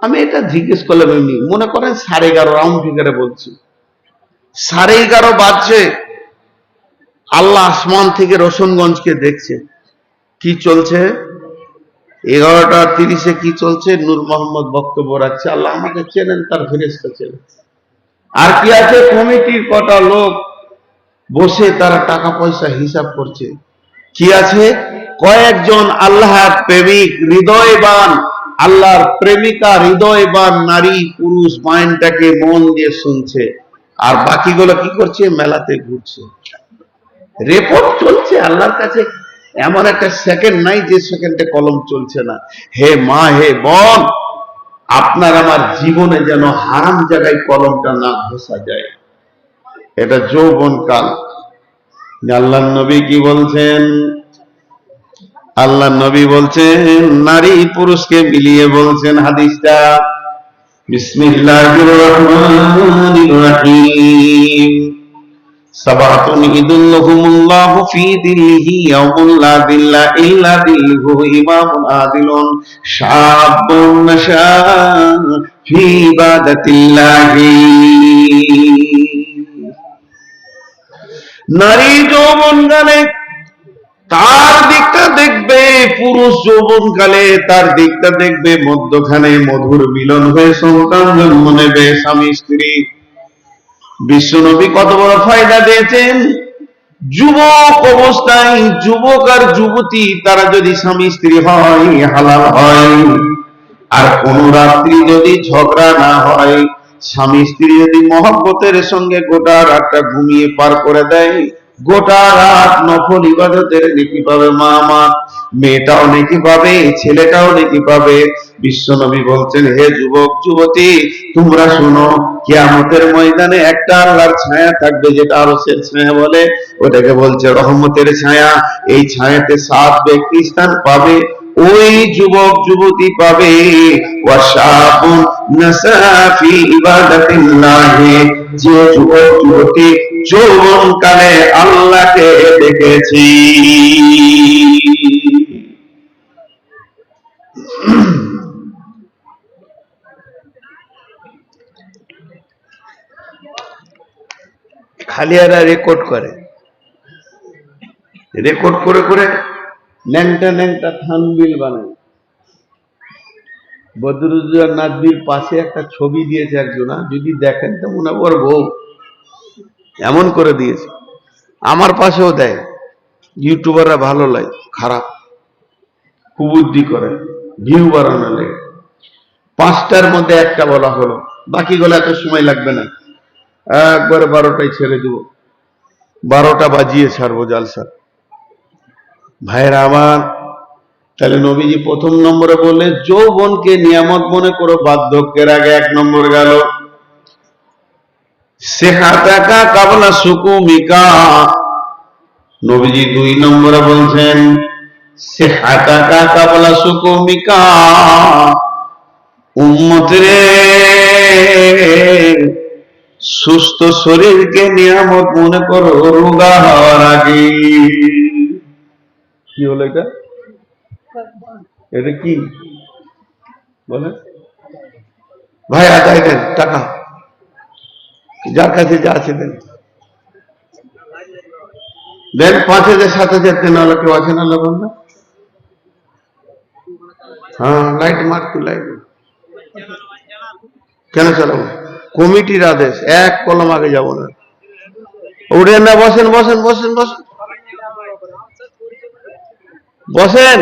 আমি এটা জিজ্ঞেস করলাম এমনি, মনে করেন 11:30 রাউন্ড ফিগারে বলছি, 11:30 বাজছে, আল্লাহ আসমান থেকে রোশনগঞ্জকে দেখছে, কি চলছে? 11:30 কি চলছে? নূর মোহাম্মদ বক্তব্য রাখছে, আল্লাহ আমাকে চেনেন, তার ফেরেশতা চেনেন। আর কি আছে? কমিটির কটা লোক বসে তারা টাকা পয়সা হিসাব করছে। কি আছে? কয়েকজন আল্লাহর প্রেমিক, হৃদয়বান, আল্লাহর প্রেমিকা, হৃদয়বান নারী পুরুষ মাইন্ডটাকে মন দিয়ে শুনছে, আর বাকিগুলো কি করছে? মেলাতে ঘুরছে। রেপোর্ট চলছে আল্লাহর কাছে। এমন একটা সেকেন্ড নাই যে সেকেন্ডে কলম চলছে না। হে মা, হে বোন, আপনার আমার জীবনে যেন হারাম জায়গায় কলমটা না ঘষা যায়। এটা যৌবন কাল। আল্লাহর নবী কি বলছেন? আল্লাহর নবী বলছেন, নারী পুরুষকে মিলিয়ে বলছেন হাদিসটা, বিসমিল্লাহির রহমানির রহিম, সাবাতুন ইদুল্লাহুমুল্লাহু ফি দিল্লিহি ইয়াউমুল লা দিল্লা ইল্লা দিল্লুহু, ইমামুন আদিলুন, শাবুন নাশা ফি ইবাদাতিল্লাহি। নারী যৌবনকালে তার দিকটা দেখবে, পুরুষ যৌবনকালে তার দিকটা দেখবে, মধ্যখানে মধুর মিলন হয়ে সন্তান জন্ম নেবে স্বামী স্ত্রী। বিশ্বনবী কত বড় ফায়দা দিয়েছেন। যুবক অবস্থায় যুবক আর যুবতী তারা যদি স্বামী স্ত্রী হয়, হালাল হয়। আর কোন রাত্রি যদি ঝগড়া না হয়, স্বামী স্ত্রী যদি মহব্বতের সঙ্গে গোটা রাতটা ঘুমিয়ে পার করে দেয়, গোটা রাত নফল ইবাদতের নেকি পাবে মা আমার, মেয়েটাও নেকি পাবে, ছেলেটাও নেকি পাবে। বিশ্বনবী বলছেন, হে যুবক যুবতী, তোমরা শোনো, কিয়ামতের ময়দানে একটা আল্লাহর ছায়া থাকবে, যেটা আরশের ছায়া বলে, ওটাকে বলছে রহমতের ছায়া। এই ছায়াতে 7 ব্যক্তি স্থান পাবে, ওই যুবক যুবতী পাবে, ওয়াশাবুন নাসা ফি ইবাদাতিল্লাহি, যে যুবক যুবতী যৌবনকালে আল্লাহকে দেখেছি। খালি এরা রেকর্ড করে, রেকর্ড করে করে ন্যাংটা ন্যাংটা থানবিল বানায়। বদরুজ্জামান নাদবির পাশে একটা ছবি দিয়েছে একজনা, যদি দেখেন তো মনে ওর বউ, এমন করে দিয়েছে। আমার পাশেও দেয়। ইউটিউবাররা ভালো লাগে, খারাপ কুবুদ্ধি করে। ভিউ বাড়ানো লেগে। 5টার মধ্যে একটা বলা হলো, বাকিগুলো এত সময় লাগবে না, একবারে 12টায় ছেড়ে দেব, 12টা বাজিয়ে ছাড়বো জালসা। ভাইরা আমার, তাহলে নবীজি প্রথম নম্বরে বললে যৌবনকে নিয়ামত মনে করো, বার্ধক্যের আগে 1 নম্বর গেল। সেহাতাকা কাবলা সুকুমিকা, নবীজি 2 নম্বরে বলছেন সেহাতাকা কাবলা সুকুমিকা, উম্মতরে সুস্থ শরীরকে নিয়ামত মনে করো রোগা হওয়ার আগে। কি হলো এটা? এটা কি বলে ভাই? আদায় দেন টাকা, যার কাছে যা আছে দেন, দেন 5,000 7,000 দেন। আলো কেউ আছে না লোক? হ্যাঁ, লাইট মারতে লাইট কেন চালাবো? কমিটির আদেশ, 1 কলম আগে যাব না। উঠেন না, বসেন বসেন বসেন বসেন বসেন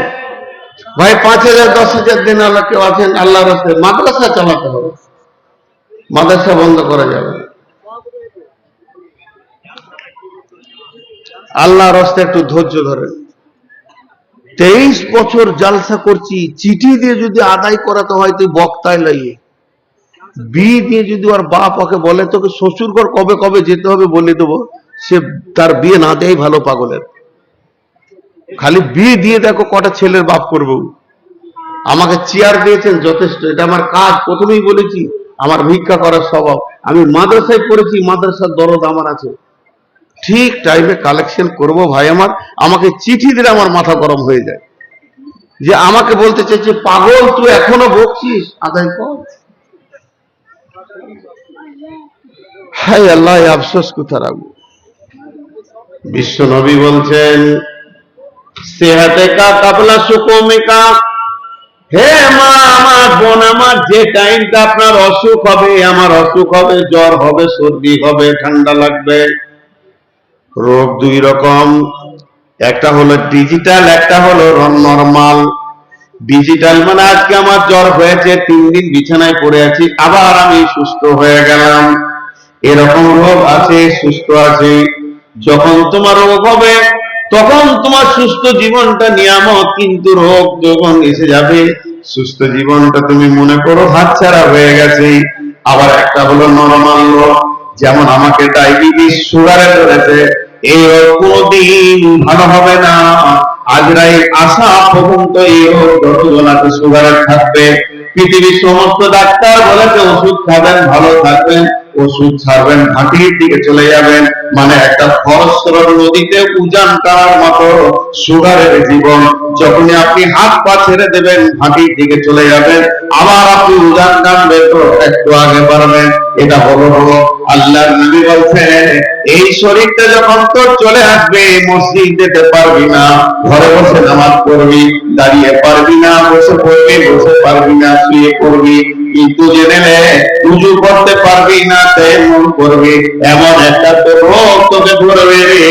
ভাই। 5,000 10,000 দিন আল্লাহ কেউ আছেন? আল্লাহ রাস্তায় মাদ্রাসা চালাতে হবে, মাদ্রাসা বন্ধ করা যাবে। আল্লাহ রাস্তায় একটু ধৈর্য ধরেন। 23 বছর জালসা করছি, চিঠি দিয়ে যদি আদায় করাতে হয় তুই বক্তায় লাগিয়ে, বিয়ে দিয়ে যদি ওর বাপ ওকে বলে তোকে শ্বশুর ঘর কবে কবে যেতে হবে বলে দেবো, সে তার বিয়ে না দেয় ভালো। পাগলের খালি বিয়ে দিয়ে দেখো কটা ছেলের বাপ করবো। আমাকে চেয়ার দিয়েছেন যথেষ্ট, এটা আমার কাজ। প্রথমেই বলেছি আমার ভিক্ষা করার স্বভাব। আমি মাদ্রাসায় পড়েছি, মাদ্রাসার দরদ আমার আছে, ঠিক টাইমে কালেকশন করব। ভাই আমার, আমাকে চিঠি দিলে আমার মাথা গরম হয়ে যায়, যে আমাকে বলতে চাইছে পাগল তুই এখনো বকছিস, আদায় কর। হায় আল্লাহ, আফসোস কোথা রাখবো। বিশ্ব নবী বলছেন সেহাতেকা কাবলা সুকুমিকা, হে মা আমার, বোন আমার, যে টাইমটা আপনার অসুখ হবে, আমার অসুখ হবে, জ্বর হবে, সর্দি হবে, ঠান্ডা লাগবে। রোগ 2 রকম, একটা হলো ডিজিটাল, একটা হলো নরমাল। ডিজিটাল মানে আজকে আমার জ্বর হয়েছে, 3 দিন বিছানায় পড়ে আছি, আবার আমি সুস্থ হয়ে গেলাম, এরকম রোগ আছে, সুস্থ আছে। যখন তোমার রোগ হবে তখন তোমার সুস্থ জীবনটা নিয়ামত, কিন্তু রোগ যখন এসে যাবে সুস্থ জীবনটা তুমি মনে করো হাতছাড়া হয়ে গেছে। আবার একটা হলো নরমাল রোগ, যেমন আমাকে ডায়াবেটিস, সুগারে ধরেছে, এই রোগ কোনদিন ভালো হবে না। আজরাইল আসা পর্যন্ত এই রোগ যতজন আছে সুগারে থাকবে। পৃথিবীর সমস্ত ডাক্তার বলেছে ওষুধ খাবেন ভালো থাকবেন, ওষুধ ছাড়বেন ঘাটির দিকে চলে যাবেন। মানে একটা খরস্রোত নদীতে উজান টানার মতো সুগারের জীবন। যখনই আপনি হাত পা ছেড়ে দেবেন ঘাটির দিকে চলে যাবেন, আবার আপনি উজান টানবে তো একটু আগে বাড়বেন। এটা হলো আল্লাহর নবী বলছেন এই শরীরটা যখন তোর চলে আসবে, মসজিদ যেতে পারবি না, ঘরে বসে নামাজ পড়বি, দাঁড়িয়ে পারবি না, বসে পড়বি, বসে পারবি না, শুয়ে পড়বি, কিন্তু জেনে নে উজু করতে পারবি না, তায়াম্মুম করবি, এমন একটা তো রোগ তোকে ধরবে রে।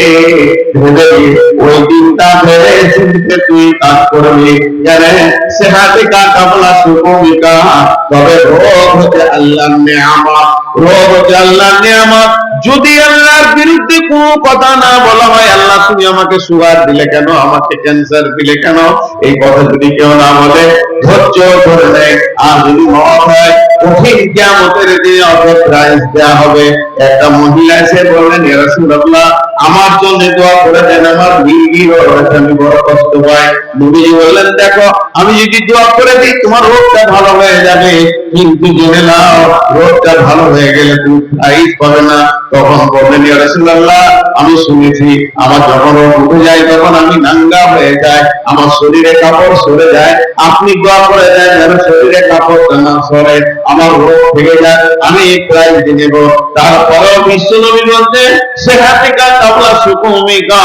ওই দিনটা ভেবে চিন্তে তুই কাজ করবি, জানে সেহাতিকা কাবলা সুকুমিকা। তবে রোগ হচ্ছে আল্লাহর নিয়ামত, রোগ হচ্ছে আল্লাহর নিয়ামত। যদি আল্লাহর বিরুদ্ধে কোনো কথা না বলা হয়, আল্লাহ তুমি আমাকে সুগার দিলে কেন, আমাকে ক্যান্সার দিলে কেন, এই কথা যদি কেউ না বলে ধৈর্য ধরে নেয়, আর যদি মত হয় কঠিন কিয়ামতের দিনে ওকে প্রাইজ দেওয়া হবে। একটা মহিলা এসে বললেন ইয়া রাসূলুল্লাহ আমার জন্য দোয়া করে দেন, আমার বিড়ি হয়েছে, আমি বড় কষ্ট পাই। নবীজি বললেন দেখো আমি যদি দোয়া করে দিই তোমার রোগটা ভালো হয়ে যাবে, কিন্তু জেনে নাও রোগটা ভালো হয়ে গেলে তুমি প্রাইজ পাবে না। তখন বললেন ইয়া রাসূলুল্লাহ আমি শুনেছি আমার যখন রোগ উঠে যায় তখন আমি নাঙ্গা হয়ে যায়, আমার শরীরে কাপড় সরে যায়, আপনি দোয়া করে দেন যেন শরীরে কাপড় না সরে, আমার রোগ থেকে যায়, আমি প্রাইজ দিয়ে নেব। তারপরেও বিশ্ব নবী বলতেন সেহাতিকা কাবলা সুকুমিকা,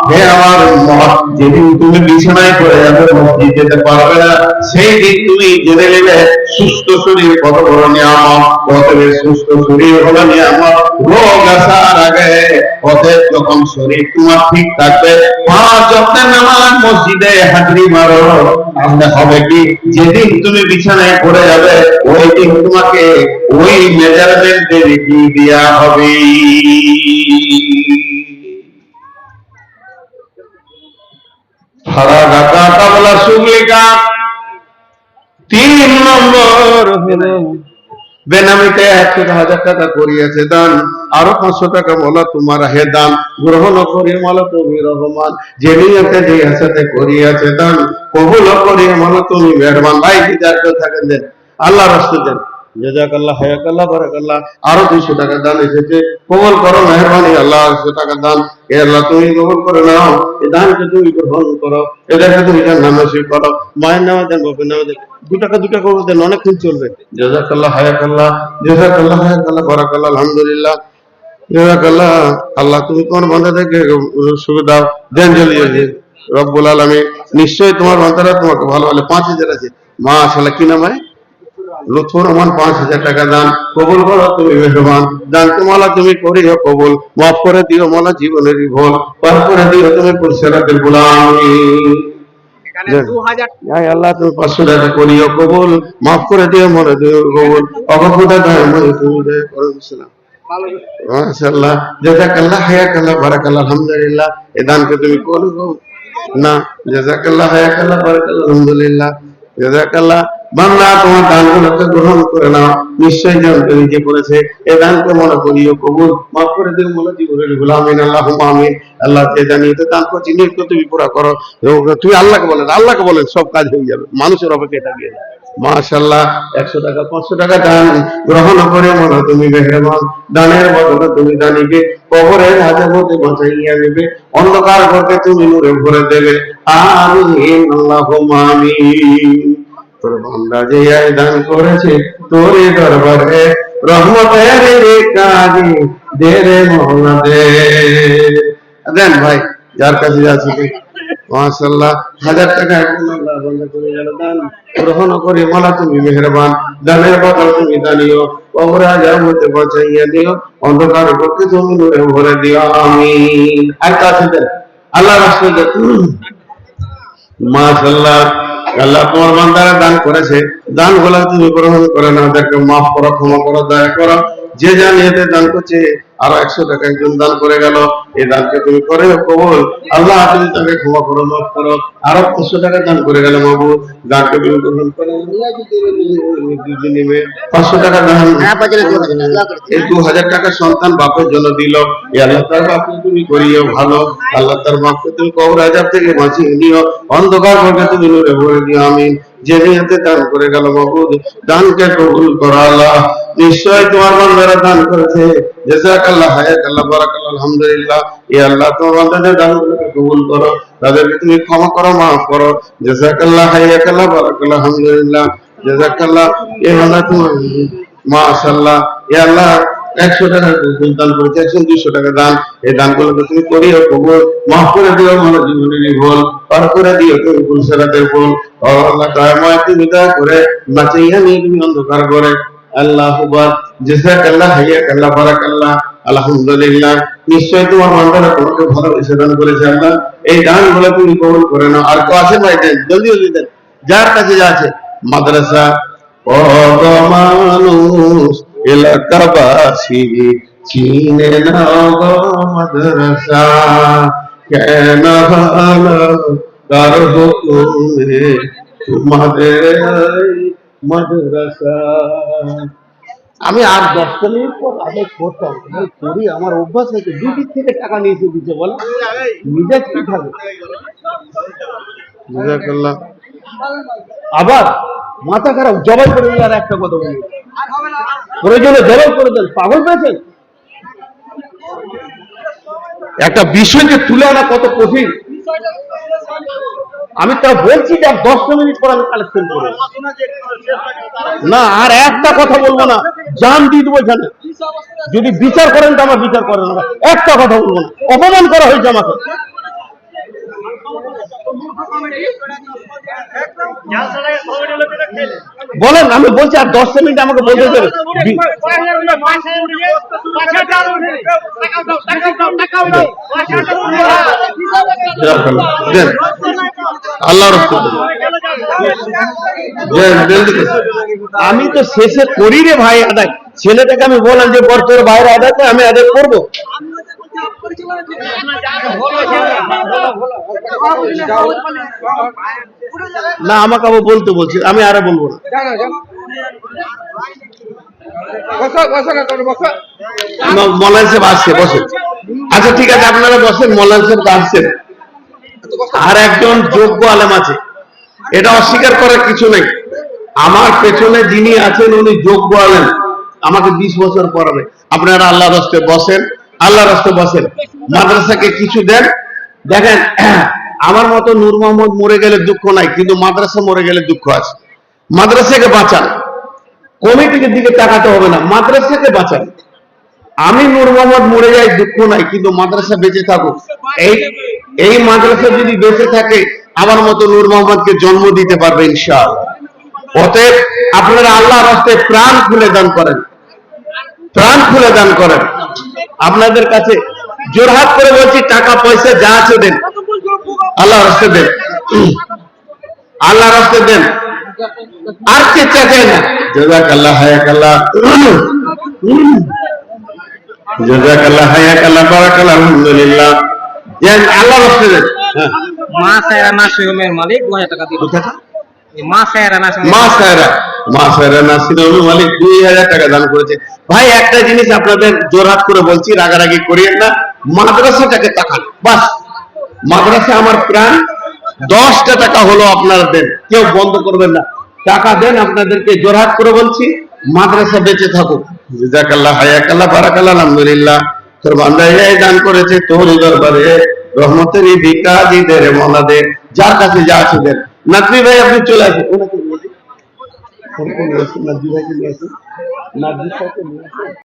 হে আমার উম্মত, যেদিন তুমি বিছানায় পড়ে যাবে মসজিদ যেতে পারবে না, সেই দিন তুমি জেনে নেবে সুস্থ শরীর কত বড় নিয়ামত, অতএব সুস্থ শরীর হলো নিয়ামত। রোগ আসার আগে অতএব যখন শরীর তোমার ঠিক থাকবে, 5 ওয়াক্তের নামাজ মসজিদে হাজিরি মারো, তাহলে হবে কি, যেদিন তুমি বিছানায় পড়ে যাবে ওই দিন তোমাকে ওই মেজারমেন্টে লিখিয়ে দেওয়া হবে। ফারাগাতা কাবলা সুগলিকা। 3 নম্বর হলো বেনামিতে 100,000 টাকা করিয়াছে দান, আরো 500 টাকা বলা তোমার হে দান, গ্রহণ করি মালা তুমি রহমান, যে নিয়তে যে হাসাতে করিয়াছে দান, কবুল করি মালা তুমি মেহরবান। ভাই যার কেউ থাকেন দেন, আল্লাহ রাস্তে দেন, জাযাকাল্লাহ হায়াকাল্লাহ বারাকাল্লাহ। আরো 200 টাকা দান এসেছে, কবুল করো মেহরবানি আল্লাহ। 100 টাকা দান, এ আল্লাহ তুমি কবুল করে নাও, এই দানকে তুমি গ্রহণ করো, এদেরকে তুমি জান্নাত নসিব করো। মায়ের নামে দেন, বাপের নামে দেন, 2 টাকা 2 টাকা করে দেন, অনেকক্ষণ চলবে। জাযাকাল্লাহ হায়াকাল্লাহ, জাযাকাল্লাহ হায়াকাল্লাহ বারাকাল্লাহ, আলহামদুলিল্লাহ, জাযাকাল্লাহ। আল্লাহ তুমি তোমার বান্দাদেরকে সুবিধা দেন, জলদি জলদি রব্বুল আলামিন। নিশ্চয়ই তোমার বান্দারা তোমাকে ভালো বলে। 5,000 আছে, মাশাআল্লাহ। কি নাম হয়? লুৎফর রহমান। 5,000 টাকা দান, কবুল করো তুমি মেহরবান, দানকে মালা তুমি করিও কবুল, মাফ করে দিও মালা জীবনেরই ভুল, পার করে দিও তুমি পুরসরাতের গোলামি। আল্লাহ তুমি 500 টাকা করিও কবুল, মাফ করে দিও মনে দিও কবুল, অগফুদা দয়া মনে তুমি দয়া করো। মাশাআল্লাহ, জাযাকাল্লাহ হায়াকাল্লাহ বারাকাল্লাহ, আলহামদুলিল্লাহ। এই দানকে তুমি করো না, জাযাকাল্লাহ হায়াকাল্লাহ বারাকাল্লাহ, আলহামদুলিল্লাহ, জাযাকাল্লাহ। বান্দা তোমার দানগুলোকে গ্রহণ করে নাও, নিশ্চয়ই জানতে নিজে করেছে, এই দানকে মনে করিও কবুল, মাফ করে দিও মনে জীবনের ভুল। আমিন আল্লাহুম্মা আমিন। আল্লাহ যে জানিয়ে দান করছি নিয়ত তুমি পুরা করো। তুমি আল্লাহকে বলেন, সব কাজ হয়ে যাবে, মানুষের অপেক্ষায় থাকিয়ে। মাশাআল্লাহ, 100 টাকা 500 টাকা দান গ্রহণ করে মনে তুমি মেহরবান, দানের বদলে তুমি দানিকে কবরের হাজতে বাঁচাইয়া নেবে, অন্ধকার ঘরকে তুমি নূরে ভরে দেবে। আমিন আল্লাহুম্মা আমিন। তোর বান্দা যে আয় দান করেছে তোর দরবারে, রহমতের কাজে দে রে মওলা দে। দেন ভাই, যার কাছে আছে। মাশাআল্লাহ, 1000 টাকা আল্লাহ বান্দা করে গেল দান, গ্রহণ করে মালা তুমি মেহরবান, দানের বদল তুমি দানিও, কবরে আযাব হতে বাঁচাইয়া দিও, অন্ধকার ঘরকে তুমি নূরে ভরে দিও। আমিন। আর কাছে দেন, আল্লাহ রাসূল দেন। মাশাআল্লাহ, আল্লাহ তোমার বান্দারা দান করেছে, দান গুলা তুমি গ্রহণ করে না, ওদেরকে মাফ করো, ক্ষমা করো, দয়া করো। যে যা নিয়েতে দান করছে, আরো 100 টাকা একজন দান করে গেল, এই দানকে তুমি করে কবুল, আল্লাহ তুমি তাকে ক্ষমা করো, মাফ করো। আরো 500 টাকা দান করে গেল, মাহবুব দানকে তুমি গ্রহণ করো, 500 টাকা দান। এই 2000 টাকা সন্তান বাপের জন্য দিল, আল্লাহ তার বাপকে তুমি করিও ভালো, আল্লাহ তার বাপকে তুমি কবর আযাব থেকে বাঁচিয়ে দিও, অন্ধকার ঘরকে তুমি নূরে ভরে দিও। আমিন। যে নিয়তে দান করে গেল, মাহবুব দানকে কবুল করো আল্লাহ। নিশ্চয় তোমার বান্দারা দান করেছে, জাযাকাল্লাহ হায়াকাল্লাহ বারাকাল্লাহ, আলহামদুলিল্লাহ। ইয়া আল্লাহ তোমার বান্দাদের দানগুলোকে কবুল করো, তাদেরকে তুমি ক্ষমা করো, মাফ করো। জাযাকাল্লাহ হায়াকাল্লাহ বারাকাল্লাহ, আলহামদুলিল্লাহ, জাযাকাল্লাহ। এ আল্লাহ তোমার মাশাআল্লাহ, ইয়া আল্লাহ 100 টাকা দান করেছে, 200 টাকা দান, এই দানগুলোকে তুমি করিও কবুল, মাফ করে দিও আমার জীবনের ভুল, পার করে দিও তুমি পুরসরাতের ভুল। ও আল্লাহ দয়াময়, তুমি দয়া করে বাঁচাইয়া নিয়ে তুমি অন্ধকার করে। আল্লাহু আকবার, জাযাকাল্লাহ হায়াকাল্লাহ বারাকাল্লাহ, আলহামদুলিল্লাহ। নিশ্চয় তোমার বান্দারা তোমাকে ভালোবেসে দান করেছে আল্লাহ, এই দানগুলো তুমি কবুল করে নাও। আর কেউ আছে ভাই, দেন জলদি জলদি দেন, যার কাছে যা আছে। মাদ্রাসা মানুষ এলাকাবাসী চিনে না গো মাদ্রাসা, কেন হলো কার হুকুমে তোমাদের মাদ্রাসা। আমি আর 10 মিনিট পর আদায় করতাম, করি, আমার অভ্যাস হয়েছে। দুদিক থেকে টাকা নিয়েছে দিচ্ছে, বলো নিজে কি থাকে। আবার মাথা খারাপ, জবাই করে দিল। আর একটা কথা বলি, প্রয়োজনে জবাই করে দেন, পাগল পেয়েছেন। একটা বিষয়কে তুলে আনা কত কঠিন, আমি তা বলছি যে 10 মিনিট পর আমি কালেকশন করবো না। আর একটা কথা বলবো না, জান দিয়ে দেবো এখানে। যদি বিচার করেন তো আমার বিচার করেন না, একটা কথা বলবো না। অপমান করা হয়েছে আমাকে। বলেন, আমি বলছি আর 10 মিনিট আমাকে বলতে দেন। আল্লাহ আমি তো শেষে করি রে ভাই আদায়। ছেলেটাকে আমি বললাম যে বর্তর বাইরে আদায় করে, আমি আদায় করবো না। আমাকে আবার বলতে বলছি, আমি আরে বলবো না। মৌলানা সাহেব আসছে, বসেন। আচ্ছা ঠিক আছে, আপনারা বসেন, মৌলানা সাহেব আসছেন। আর একজন যোগ্য আলেম আছে, এটা অস্বীকার করার কিছু নেই। আমার পেছনে যিনি আছেন উনি যোগ্য আলেম, আমাকে 20 বছর পড়াবে। আপনারা আল্লাহর রাস্তে বসেন, আল্লাহর রাস্তে বসেন, মাদ্রাসাকে কিছু দেন। দেখেন, আমার মতো নূর মোহাম্মদ মরে গেলে দুঃখ নাই, কিন্তু মাদ্রাসা মরে গেলে দুঃখ আছে। মাদ্রাসাকে বাঁচান, কমিটির দিকে তাকাতে হবে না, মাদ্রাসাকে বাঁচান। আমি নূর মোহাম্মদ মরে যাই দুঃখ নাই, কিন্তু মাদ্রাসা বেঁচে থাকুক। এই মাদ্রাসা যদি বেঁচে থাকে, আমার মতো নূর মোহাম্মদকে জন্ম দিতে পারবে ইনশাআল্লাহ। অতএব আপনারা আল্লাহর রাস্তায় প্রাণ খুলে দান করেন, প্রাণ খুলে দান করেন। আপনাদের কাছে জোরহাত করে বলছি, টাকা পয়সা যা আছে দেন, আল্লাহর রাস্তায় দেন, আল্লাহর রাস্তায় দেন, আর কে চাই না। জাযাকাল্লাহ, হায়াকাল্লাহ, জাযাকাল্লাহ, হায়াকাল্লাহ, বারাকাল্লাহ, আলহামদুলিল্লাহ। দেন, আল্লাহর রাস্তায় দেন। মা সায়রা নাসিমের মালিক 2000 টাকা দিল। মা সায়রা নাসিমের মালিক 2000 টাকা দান করেছে। ভাই একটা জিনিস আপনাদের জোরহাত করে বলছি, রাগারাগি করিয়েন না, মাদ্রাসাটাকে তাকান বাস। মাদ্রাসা আমার প্রাণ। 10টা টাকা হলো আপনারা দেন, কেউ বন্ধ করবেন না, টাকা দেন। আপনাদেরকে জোরহাত করে বলছি, মাদ্রাসা বেঁচে থাকুক। জাযাকাল্লাহ, হায়াকাল্লাহ, বারাকাল্লাহ, আলহামদুলিল্লাহ। তোর বান্দা এই দান করেছে, তোর দরবারে রহমতের এই ভিকারীদের মাওলা দে, যার কাছে যা আছে দেন। নাজমি ভাই আপনি চলে আসেন, ওনাকে নিয়ে আসেন, নাজমি ভাইকে নিয়ে আসেন, নাজমি ভাইকে নিয়ে আসেন।